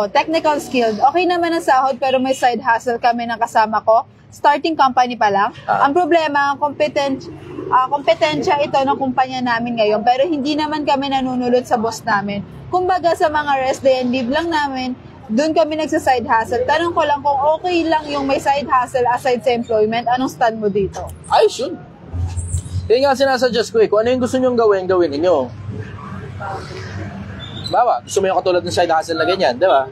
Technical skilled. Okay naman ang sahod pero may side hustle kami ng kasama ko. Starting company pa lang. Ang problema, kompetensya ito ng kumpanya namin ngayon pero hindi naman kami nanunulot sa boss namin. Kumbaga sa mga rest day and leave lang namin, doon kami nagsa-side hustle. Tanong ko lang kung okay lang yung may side hustle aside sa employment, anong stand mo dito? I should. Kaya nga sinasuggest ko kung ano yung gusto nyong gawin ninyo. Bawa, gusto mo yung katulad ng side hustle na ganyan, di ba?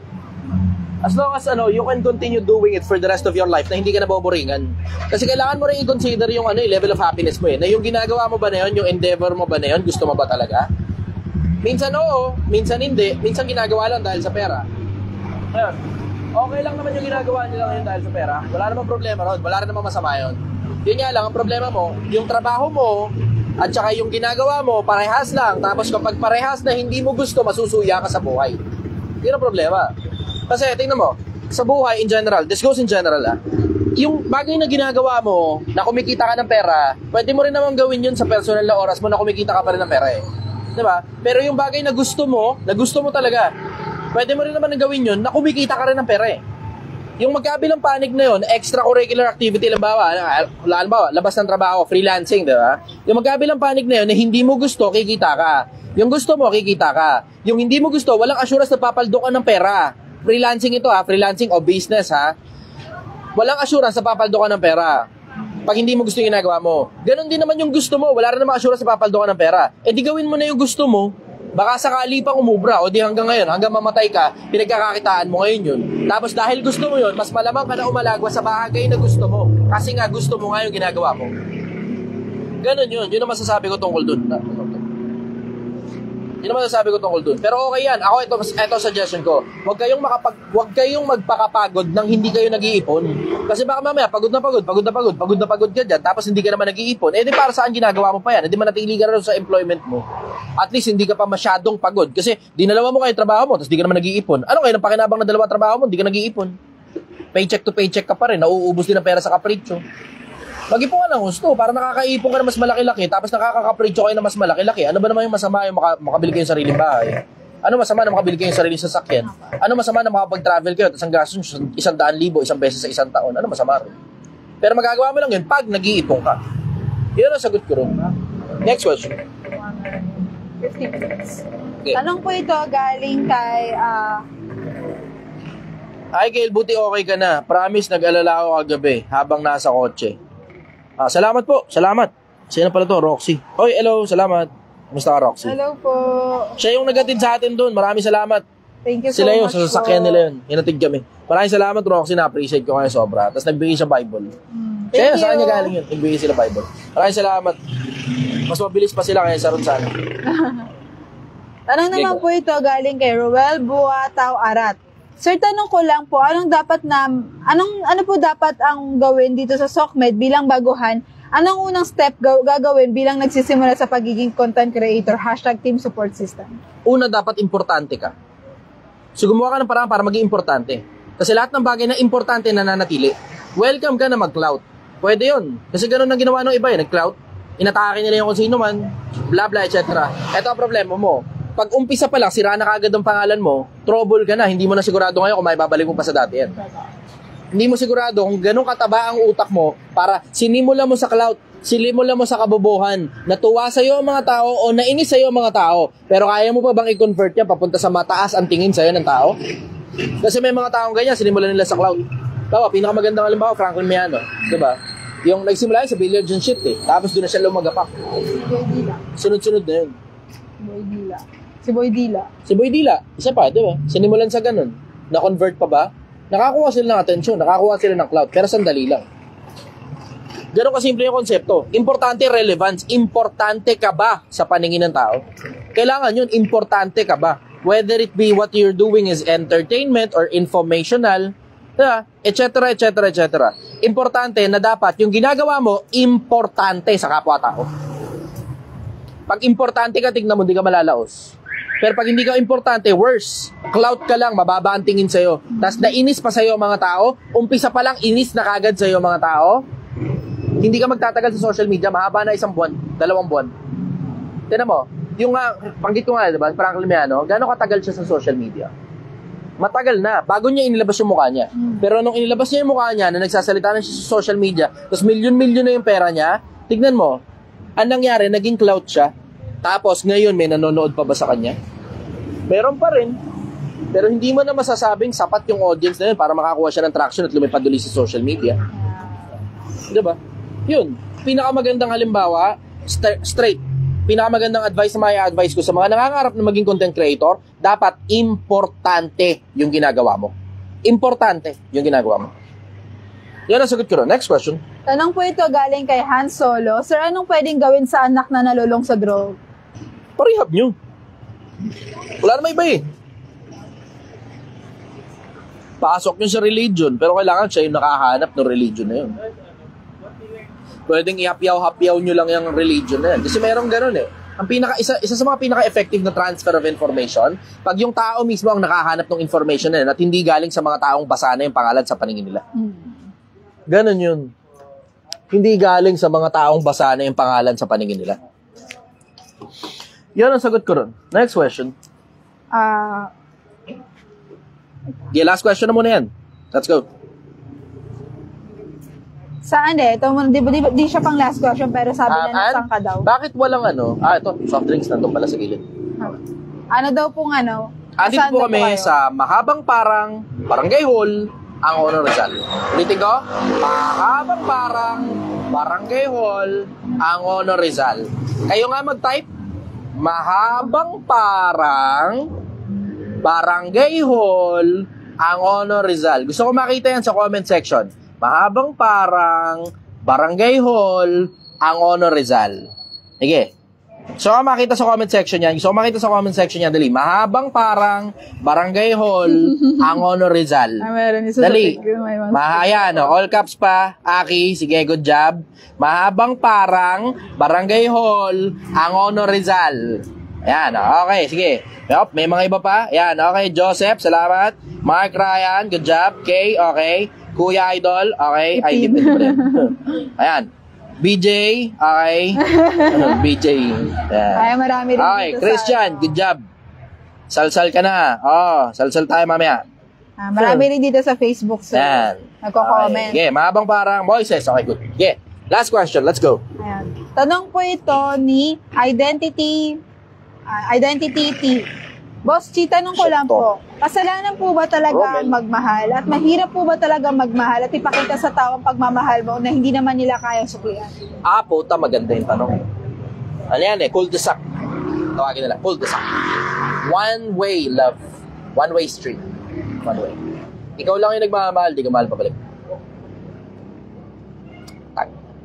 As long as you can continue doing it for the rest of your life na hindi ka naboboringan. Kasi kailangan mo rin i-consider yung level of happiness mo na yung ginagawa mo ba na yun, yung endeavor mo ba na yun, gusto mo ba talaga? Minsan oo, minsan hindi, minsan ginagawa lang dahil sa pera. Ngayon, okay lang naman yung ginagawa nila ngayon dahil sa pera. Wala namang problema ron. Wala rin namang masama yun. Yun nga lang, ang problema mo, yung trabaho mo, at saka yung ginagawa mo, parehas lang. Tapos kapag parehas na hindi mo gusto, masusuya ka sa buhay. Yun ang problema. Kasi, tingnan mo, sa buhay in general, this goes in general yung bagay na ginagawa mo, na kumikita ka ng pera, pwede mo rin naman gawin yun sa personal na oras mo na kumikita ka pa rin ng pera eh. Diba? Pero yung bagay na gusto mo talaga, pwede mo rin naman gawin yun na kumikita ka rin ng pera eh. Yung magkabilang panig na yun, extracurricular activity, halimbawa, labas ng trabaho, freelancing, diba? Yung magkabilang panig na yun na hindi mo gusto, kikita ka. Yung gusto mo, kikita ka. Yung hindi mo gusto, walang assurance na papaldo ka ng pera. Freelancing ito freelancing o business Walang assurance na papaldo ka ng pera pag hindi mo gusto yung ginagawa mo. Ganon din naman yung gusto mo, wala rin naman assurance na papaldo ka ng pera. Eh di gawin mo na yung gusto mo, baka sakali pang umubra o di hanggang ngayon, hanggang mamatay ka, pinagkakakitaan mo ngayon yun. Tapos dahil gusto mo yun, mas malamang ka na umalagwa sa bagay na gusto mo. Kasi nga gusto mo nga yung ginagawa mo. Ganon yun ang masasabi ko tungkol dun. Yun naman sasabi ko tungkol dun. Pero okay yan. Ako, ito suggestion ko. Huwag kayong magpakapagod nang hindi kayo nag-iipon. Kasi baka mamaya, pagod na pagod ka dyan, tapos hindi ka naman nag-iipon. Eh di para saan ginagawa mo pa yan? Eh di manatili ka rin sa employment mo. At least hindi ka pa masyadong pagod. Kasi dinalawa mo kayo trabaho mo, tapos di ka naman nag-iipon. Ano kayo ng pakinabang na dalawa trabaho mo, hindi ka nag-iipon. Paycheck to paycheck ka pa rin. Nauubos din ang pera sa kapritsyo. Mag-ipon ka ng gusto, para nakakaipon ka na mas malaki-laki, tapos nakakakapritsyo kayo na mas malaki-laki. Ano ba naman yung masama yung makabili kayo ng sariling bahay? Ano masama na makabili kayo ng sariling sasakyan? Ano masama na makapag-travel kayo, tapos ang gastos 100,000, isang beses sa isang taon? Ano masama rin? Pero magagawa mo lang yun pag nag-iipon ka. Yun ang sagot ko rin. Next question. 50 minutes. Okay. Tanong po ito galing kay Hi, Gail, buti okay ka na. Promise, nag-alala ako kagabi habang nasa kotse. Salamat po, salamat. Sino pala to? Roxy. Oy, hello, salamat. Kumusta ka, Roxy? hello po. Siya yung nagatid sa atin doon. Maraming salamat. Thank you so Sila yun, much sa sasakyan nila yun. Hinatid kami. Maraming salamat, Roxy. Na-appreciate ko kayo sobra. Tapos nagbigay siya Bible. Siya yun, Thank sa kanya you. galing yun. Nagbigay sila Bible. Maraming salamat. Mas mabilis pa sila kaya sa ron sana. Tanong naman po ito galing kay Roel Buataw Arat. Sir, tanong ko lang po, ano po dapat ang gawin dito sa SOCMED bilang baguhan? Anong unang step gagawin bilang nagsisimula sa pagiging content creator? #team support system. Una, dapat importante ka. So, gumawa ka ng paraan para maging importante. Kasi lahat ng bagay na importante nananatili. Welcome ka na mag-clout. Pwede yun. Kasi ganun ang ginawa ng iba nag-clout. Inatake nila yung kung sino man, bla bla, etc. Ito ang problema mo. Pag umpisa pa lang, sira na kagad ang pangalan mo, trouble ka na. Hindi mo na sigurado ngayon kung may babalik mo pa sa dati yan. Hindi mo sigurado kung ganun kataba ang utak mo para sinimula mo sa clout, sinimula mo sa kabobohan, natuwa sa'yo ang mga tao o nainis sa'yo ang mga tao. Pero kaya mo pa bang i-convert yan papunta sa mataas ang tingin sa'yo ng tao? Kasi may mga taong ganyan, sinimula nila sa clout. Bawa, pinakamagandang halimbawa, Franklin Miano. Diba? Yung nagsimula yun sa billiards and shit Tapos doon na siya lumagapak. Boy Dila. Sunod-sunod na yun. Si Boy Dila. Si Boy Dila, isa pa, di ba? Sinimulan sa ganun. Na-convert pa ba? Nakakuha sila ng atensyon, nakakuha sila ng clout, pero sandali lang. Ganun kasimple yung konsepto. Importante, relevance. Importante ka ba sa paningin ng tao? Kailangan yun, importante ka ba? Whether it be what you're doing is entertainment or informational, etc., etc., etc. Importante na dapat yung ginagawa mo, importante sa kapwa-tao. Pag importante ka, tignan mo, hindi ka malalaos. Pero pag hindi ka importante, worse. Clout ka lang, mababa ang tingin sa'yo. Tapos nainis pa sa'yo mga tao, umpisa pa lang inis na kagad sa'yo mga tao, hindi ka magtatagal sa social media, mahaba na 1 buwan, 2 buwan. Tignan mo, yung panggit ko nga, diba, Franklin Miano, gano'ng katagal siya sa social media? Matagal na, bago niya inilabas yung mukha niya. Pero nung inilabas niya yung mukha niya, na nagsasalita na siya sa social media, tapos milyon-milyon na yung pera niya, tignan mo, ang nangyari, naging clout siya. Tapos ngayon, may nanonood pa ba sa kanya? Meron pa rin. Pero hindi mo na masasabing sapat yung audience na yun para makakuha siya ng traction at lumipad ulit sa social media. Diba? Yun. Pinakamagandang halimbawa, straight. Pinakamagandang advice na may advice ko sa mga nangangarap na maging content creator, dapat importante yung ginagawa mo. Importante yung ginagawa mo. Yan ang sagot ko rin. Next question. Tanong po ito galing kay Han Solo. Sir, anong pwedeng gawin sa anak na nalulong sa drug? Parehab nyo. Wala naman iba Pasok nyo sa religion, pero kailangan siya yung nakahanap ng religion na yun. Pwedeng ihapyaw-hapyaw nyo lang yung religion na yan. Kasi merong ganun eh. Isa sa mga pinaka-effective na transfer of information, pag yung tao mismo ang nakahanap ng information na yun at hindi galing sa mga taong basa na yung pangalan sa paningin nila. Ganun yun. Hindi galing sa mga taong basa na yung pangalan sa paningin nila. Yan ang sagot ko ron. Next question. Okay, last question na muna yan. Let's go. Saan ito, di siya pang last question, pero sabi na nasaan ka daw. Bakit walang ito, soft drinks nandun pala sa gilid. Ano daw pong Andito po kami sa Mahabang Parang, Barangay Hall, ang Honor Rizal. Ulitin ko, Mahabang Parang, Barangay Hall, ang Honor Rizal. Kayo nga mag-type, Mahabang Parang, Barangay Hall, ang Honor Rizal. Gusto ko makita yan sa comment section. Mahabang Parang, Barangay Hall, ang Honor Rizal. Sige. Gusto ko makita sa comment section yan. Gusto ko makita sa comment section yan. Dali. Mahabang Parang, Barangay Hall, ang Honor Rizal. Dali. Ayan, all caps pa. Aki, sige, good job. Mahabang Parang, Barangay Hall, ang Honor Rizal. Ayan, okay, sige. Yup, may mga iba pa. Ayan, okay. Joseph, salamat. Mark Ryan, good job. Kay, okay. Kuya Idol, okay. Ay, hindi pa rin. Ayan. BJ, okay. BJ. Ayan. Ay, marami rin okay, dito Christian, good job. Salsal ka na. Salsal tayo mamaya. Marami rin dito sa Facebook, sir. Ayan. Nagko-comment. Okay, Mahabang Parang, Moises. Okay, good. Okay, last question. Let's go. Ayan. Tanong po ito ni Identity T. Boss Chi, tanong ko lang po, kasalanan po ba talaga ang magmahal? At mahirap po ba talaga magmahal at ipakita sa tao ang pagmamahal mo na hindi naman nila kayang suklian? Puta, maganda yung tanong. Ano yan cul-de-sac. Tawagin nila, cul-de-sac. One way love. One way street. One way. Ikaw lang yung nagmamahal, di ka mahal pabalik.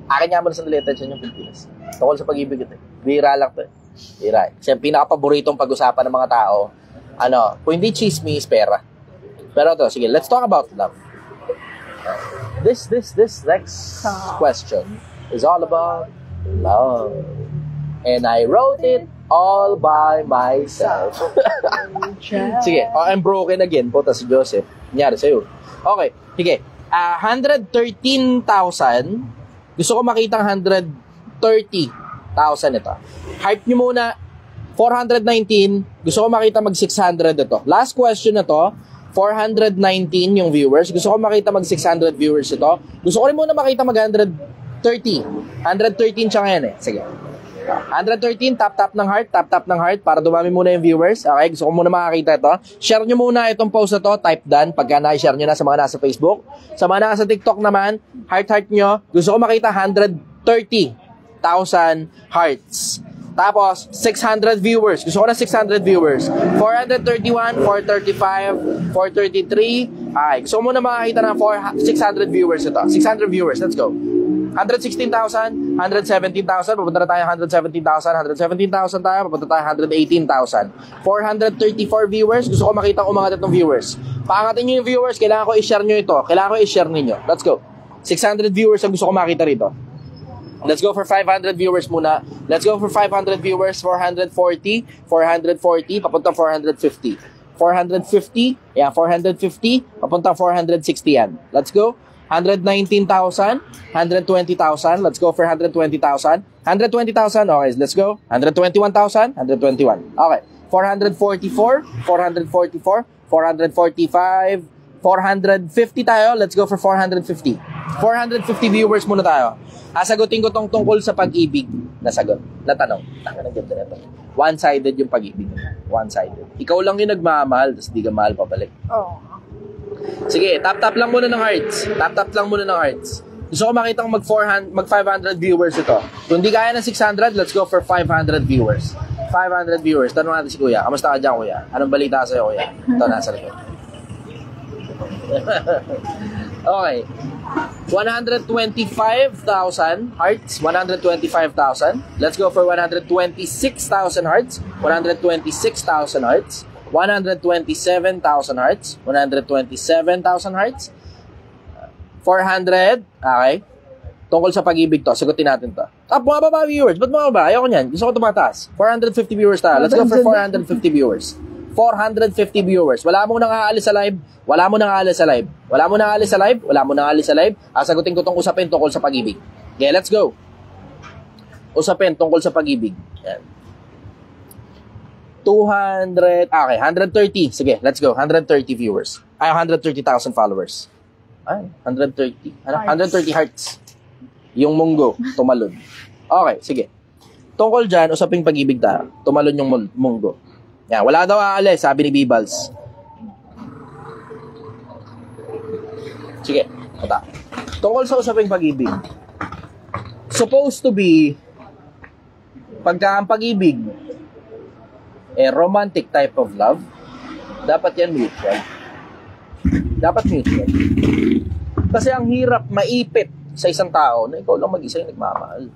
Akin nga mo na sandali attention yung Pilipinas. Tungkol sa pag-ibig ito. Bira lang to Bira. Kasi ang pinaka-paboritong pag-usapan ng mga tao, kung hindi chismis, pera. Pero ito, sige, let's talk about love. This next question is all about love. And I wrote it all by myself. Sige, I'm broken again. Puta si Joseph. Nangyari sa'yo. Okay, sige. 113,000. Gusto ko makita 130,000 ito. Hype nyo muna. 419. Gusto ko makita mag 600 ito. Last question na to. 419 yung viewers. Gusto ko makita mag 600 viewers ito. Gusto ko rin muna makita mag 130. 113 siya ngayon Sige. 113, tap ng heart para dumami muna yung viewers. Okay, gusto ko muna makakita ito. Share nyo muna itong post na to, type done pagka na-share nyo na sa mga nasa Facebook. Sa mga nasa TikTok naman, heart nyo. Gusto ko makita 130,000 hearts. Tapos, 600 viewers. Gusto ko na 600 viewers. 431, 435, 433. Ay, gusto ko muna makakita ng 600 viewers ito. 600 viewers, let's go. 116,000, 117,000, papunta na tayo 117,000, 117,000 tayo, papunta tayo 118,000. 434 viewers, gusto ko makita umangat itong viewers. Paangatin nyo yung viewers, kailangan ko i-share nyo ito. Kailangan ko i-share ninyo. Let's go. 600 viewers ang gusto ko makita rito. Let's go for 500 viewers muna. Let's go for 500 viewers, 440, 440, papunta 450. 450, yeah, 450, papunta 460 yan. Let's go. 119,000, 120,000, let's go for 120,000. 120,000, okay, let's go. 121,000, 121. Okay. 444, 444, 445, 450 tayo. Let's go for 450. 450 viewers muna tayo. Sagutin ko tong tungkol sa pag-ibig na sagot, na tanong. One-sided yung pag-ibig. One-sided. Ikaw lang yung nagmamahal, tapos di ka mahal pabalik. Oo. Sige, tap lang muna ng hearts. Tap lang muna ng hearts. Gusto ko makita mag 500 viewers ito. Kung di kaya ng 600, let's go for 500 viewers. 500 viewers. Tanong natin si Kuya. Kamusta ka dyan, Kuya? Anong balita sa'yo, Kuya? Ito, nasa likod. Okay. 125,000 hearts. 125,000. Let's go for 126,000 hearts. 126,000 hearts. 127,000 hearts. 127,000 hearts. 400. Okay. Tungkol sa pag-ibig to. Sagutin natin to. Bumababa viewers. Ba't bumababa? Ayoko niyan. Gusto ko tumataas. 450 viewers tayo. Let's go for 450 viewers. 450 viewers. Wala mo nang aalis sa live. Wala mo nang aalis sa live. Wala mo nang aalis sa live. Wala mo nang aalis sa live. Sagutin ko tong usapin tungkol sa pag-ibig. Okay, let's go. Usapin tungkol sa pag-ibig. Yan. 200. Okay, 130. Sige, let's go. 130 viewers. 130,000 followers. 130. 130 hearts. Yung munggo, tumalon. Okay, sige. Tungkol dyan, usaping pag-ibig tayo. Tumalon yung munggo. Yan, wala daw aalis, sabi ni Bibals. Sige, kata. Tungkol sa usaping pag-ibig. Supposed to be, pagka ang pag-ibig, romantic type of love, dapat yan mutual. Dapat mutual. Kasi ang hirap maipit sa isang tao na ikaw lang mag-isa yung nagmamahal.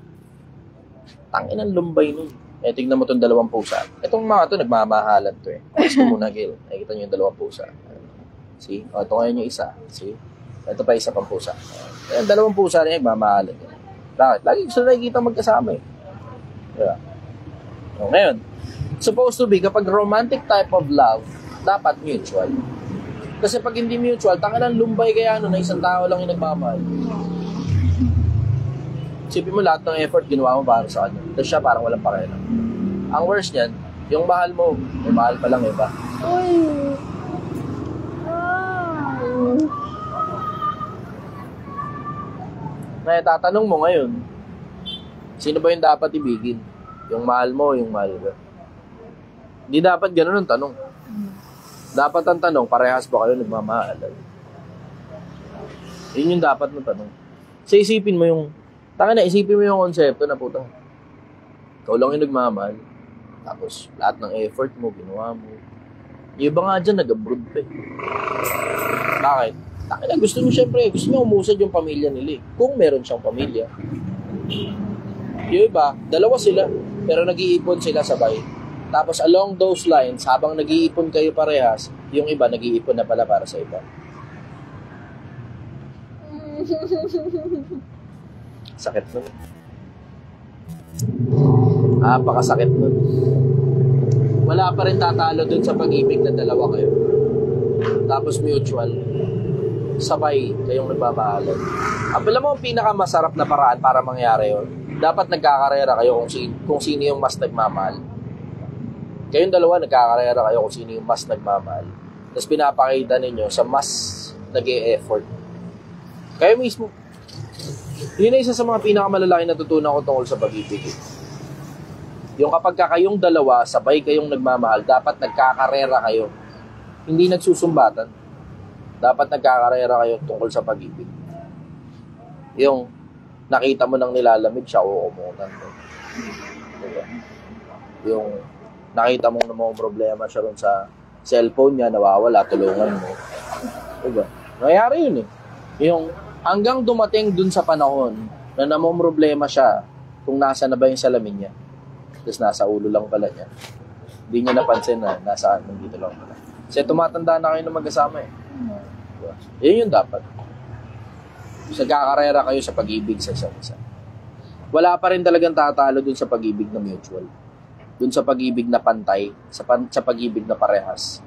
Tangin ang lumbay nun. Tignan mo itong dalawang pusa. Itong mga ito, nagmamahalan to eh. Gusto mo na, Gil. Nakikita nyo yung dalawang pusa. See? Ito ngayon yung isa. See? Ito pa isa pang pusa. Yung dalawang pusa rin, nagmamahalan. Bakit? Lagi gusto na nakikita magkasama eh. Diba? Ngayon, supposed to be, kapag romantic type of love, dapat mutual. Kasi pag hindi mutual, tangin ang lumbay kaya na isang tao lang yung nagmamahal. Isipin mo lahat ng effort ginawa mo para sa kanya. Tapos siya parang walang pakialam. Ang worst niyan, yung mahal mo, may mahal pa lang iba. Ngayon, tatanong mo ngayon, sino ba yung dapat ibigin? Yung mahal mo o yung mahal ka? Hindi dapat ganun ang tanong. Dapat ang tanong, parehas ba kayo nagmamahalan? Yun yung dapat na tanong. So isipin mo yung isipin mo yung konsepto na putang ikaw lang yung nagmamahal. Tapos, lahat ng effort mo, ginawa mo. Yung iba nga dyan, nag-abroad pa eh. Bakit? Gusto nyo syempre, gusto nyo umusad yung pamilya nila eh. Kung meron siyang pamilya. Yung iba, dalawa sila, pero nag-iipon sila sabay. Tapos, along those lines, habang nag-iipon kayo parehas, yung iba, nag-iipon na pala para sa iba. Sakit nun. Napakasakit nun. Wala pa rin tatalo dun sa pag-ibig na dalawa kayo. Tapos mutual. Sabay kayong nagmamahalan. Alam mo ang pinakamasarap na paraan para mangyari yun? Dapat nagkakarera kayo kung sino yung mas nagmamahal. Kayong dalawa nagkakarera kayo kung sino yung mas nagmamahal. Tapos pinapakita ninyo sa mas nag-e-effort. Kayo mismo. Yun na isa sa mga pinakamalalaking natutunan ko tungkol sa pag-ibig. Yung kapag kayong dalawa, sabay kayong nagmamahal, dapat nagkakarera kayo. Hindi nagsusumbatan. Dapat nagkakarera kayo tungkol sa pag-ibig. Yung nakita mo nang nilalamig siya, uumunan. Diba? Yung nakita mong namang problema siya ron sa cellphone niya, nawawala, tulungan mo. Diba? Nangyari yun eh. Yung hanggang dumating dun sa panahon na namang problema siya kung nasa na ba yung salamin niya. Tapos nasa ulo lang pala niya. Hindi niya napansin na nasaan, nandito lang pala. Kasi tumatanda na kayo na magkasama eh. Diba? Yun yung dapat. Nagkakarera kayo sa pag-ibig sa isa't isa. Wala pa rin talagang tatalo dun sa pag-ibig na mutual. Dun sa pag-ibig na pantay, sa pag-ibig na parehas.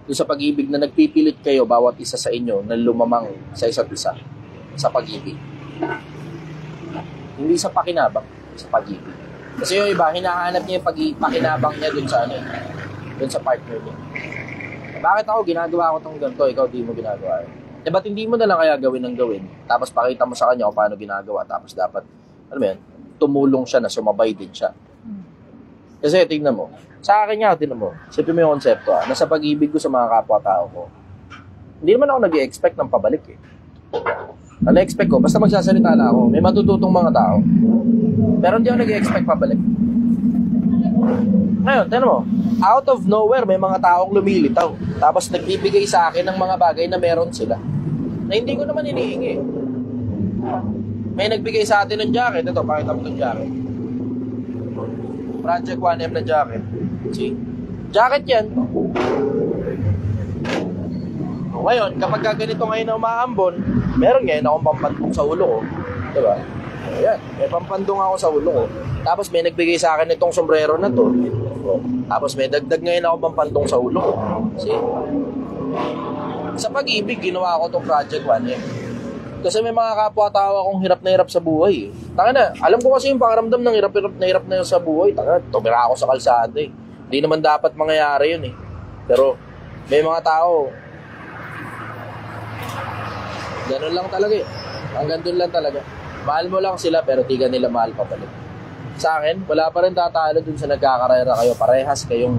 Dun sa pag-ibig na nagpipilit kayo bawat isa sa inyo na lumamang sa isa't isa. Sa pag-ibig. Hindi sa pakinabang, sa pag-ibig. Kasi yung iba, hinahanap niya yung pakinabang niya dun sa dun sa partner niya. Bakit ako ginagawa ko tong ganito, ikaw di mo ginagawa? Ba't hindi mo na lang kaya gawin ng gawin? Tapos pakita mo sa kanya kung paano ginagawa. Tapos dapat, alam mo yan, tumulong siya na sumabay din siya. Kasi tingnan mo, sa akin nga, tingnan mo, sipin mo yung konsepto nasa pag-ibig ko sa mga kapwa-tao ko, hindi naman ako nag-i-expect ng pabalik eh. Ang na-expect ko, basta magsasalita na ako, may matututong mga tao. Pero hindi ako nag-i-expect pabalik. Ngayon, tingnan mo, out of nowhere, may mga taong lumilitaw. Tapos nagbibigay sa akin ng mga bagay na meron sila. Na hindi ko naman hinihingi. May nagbigay sa atin ng jacket. Ito, pakita mo itong jacket. Project 1M na jacket. See? Jacket yan. Ngayon, kapag ganito ngayon na umaambon, meron ngayon akong pampandong sa ulo ko. Diba? Ayan, may pampandong ako sa ulo ko. Tapos may nagbigay sa akin itong sombrero na to. Tapos may dagdag ngayon ako pampandong sa ulo ko. See? Sa pag-ibig, ginawa ko itong Project 1M. Kasi may mga kapwa-tao akong hirap na hirap sa buhay. Taka na, alam ko kasi yung pangaramdam ng hirap na yun sa buhay. Taka, tumira ako sa kalsada eh. Hindi naman dapat mangyayari yun eh. Pero may mga tao, ganun lang talaga eh. Hanggang doon lang talaga. Mahal mo lang sila pero di ka nila mahal papalit. Sa akin, wala pa rin tatalo dun sa nagkakarera kayo. Parehas kayong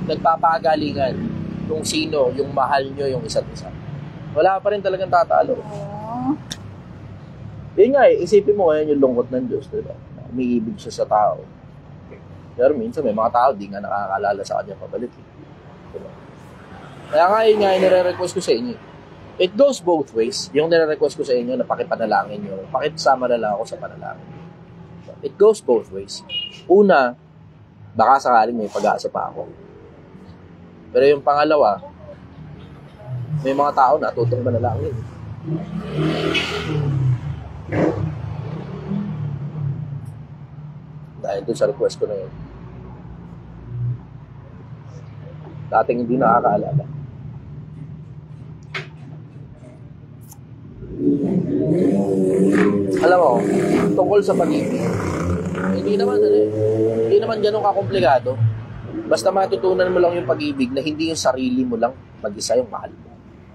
nagpapagalingan kung sino yung mahal nyo yung isa't isa. Wala pa rin talagang tatalo. Yun nga eh, isipin mo ngayon yung lungkot ng Diyos, diba? Umiibig siya sa tao. Pero minsan may mga tao di nga nakakalala sa kanya papalit. Diba? Kaya nga yun nga, nire-request ko sa inyo. It goes both ways. Yung nire-request ko sa inyo na pakipanalangin nyo, pakisama na lang ako sa panalangin. It goes both ways. Una, baka sakaling may pag-asa pa ako. Pero yung pangalawa, may mga tao na tutong manalangin. Dahil doon sa request ko na yun. Dating hindi nakakaalala. Alam mo, tungkol sa pag-ibig, hindi naman ganun kakomplikado. Basta matutunan mo lang yung pag-ibig na hindi yung sarili mo lang mag-isa yung mahal mo.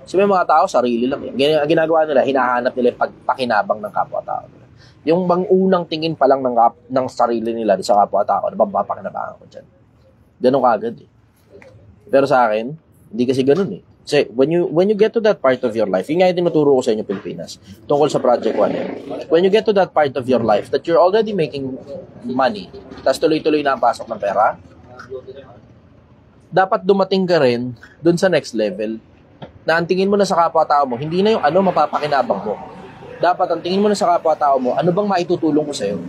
So may mga tao, sarili lang yan. Ang ginagawa nila, hinahanap nila yung pagpakinabang ng kapwa-tao nila. Yung bang unang tingin pa lang ng sarili nila sa kapwa-tao, na papakinabangan ko dyan. Ganun kagad eh. Pero sa akin, hindi kasi ganun eh. Kasi when you get to that part of your life, yun nga yung tinuturo ko sa inyo Pilipinas, tungkol sa Project 1M. When you get to that part of your life that you're already making money, tapos tuloy-tuloy na ang pasok ng pera, dapat dumating ka rin dun sa next level na ang tingin mo na sa kapwa-tao mo, hindi na yung ano mapapakinabang mo. Dapat ang tingin mo na sa kapwa-tao mo, ano bang maitutulong ko sa'yo?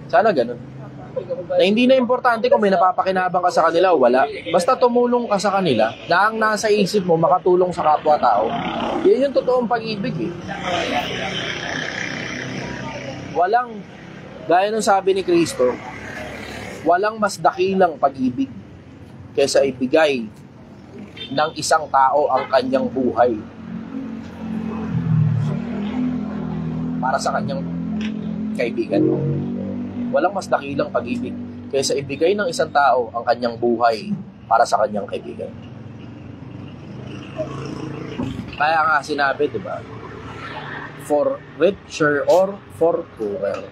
Sana ganun. Na hindi na importante kung may napapakinabang ka sa kanila o wala. Basta tumulong ka sa kanila na ang nasa isip mo makatulong sa kapwa-tao. Yan yung totoong pag-ibig eh. Walang, gaya ng sabi ni Kristo, walang mas dakilang pag-ibig kaysa ibigay ng isang tao ang kanyang buhay para sa kanyang kaibigan. Walang mas dakilang pag-ibig kaysa ibigay ng isang tao ang kanyang buhay para sa kanyang kaibigan. Kaya nga sinabi, diba? For richer or for poorer,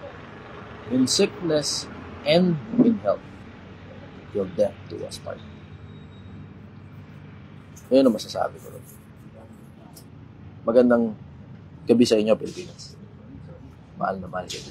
in sickness and in health, your death do us part. Ngayon ang masasabi ko. Magandang gabi sa inyo, Pilipinas. Mahal na mahal kayo.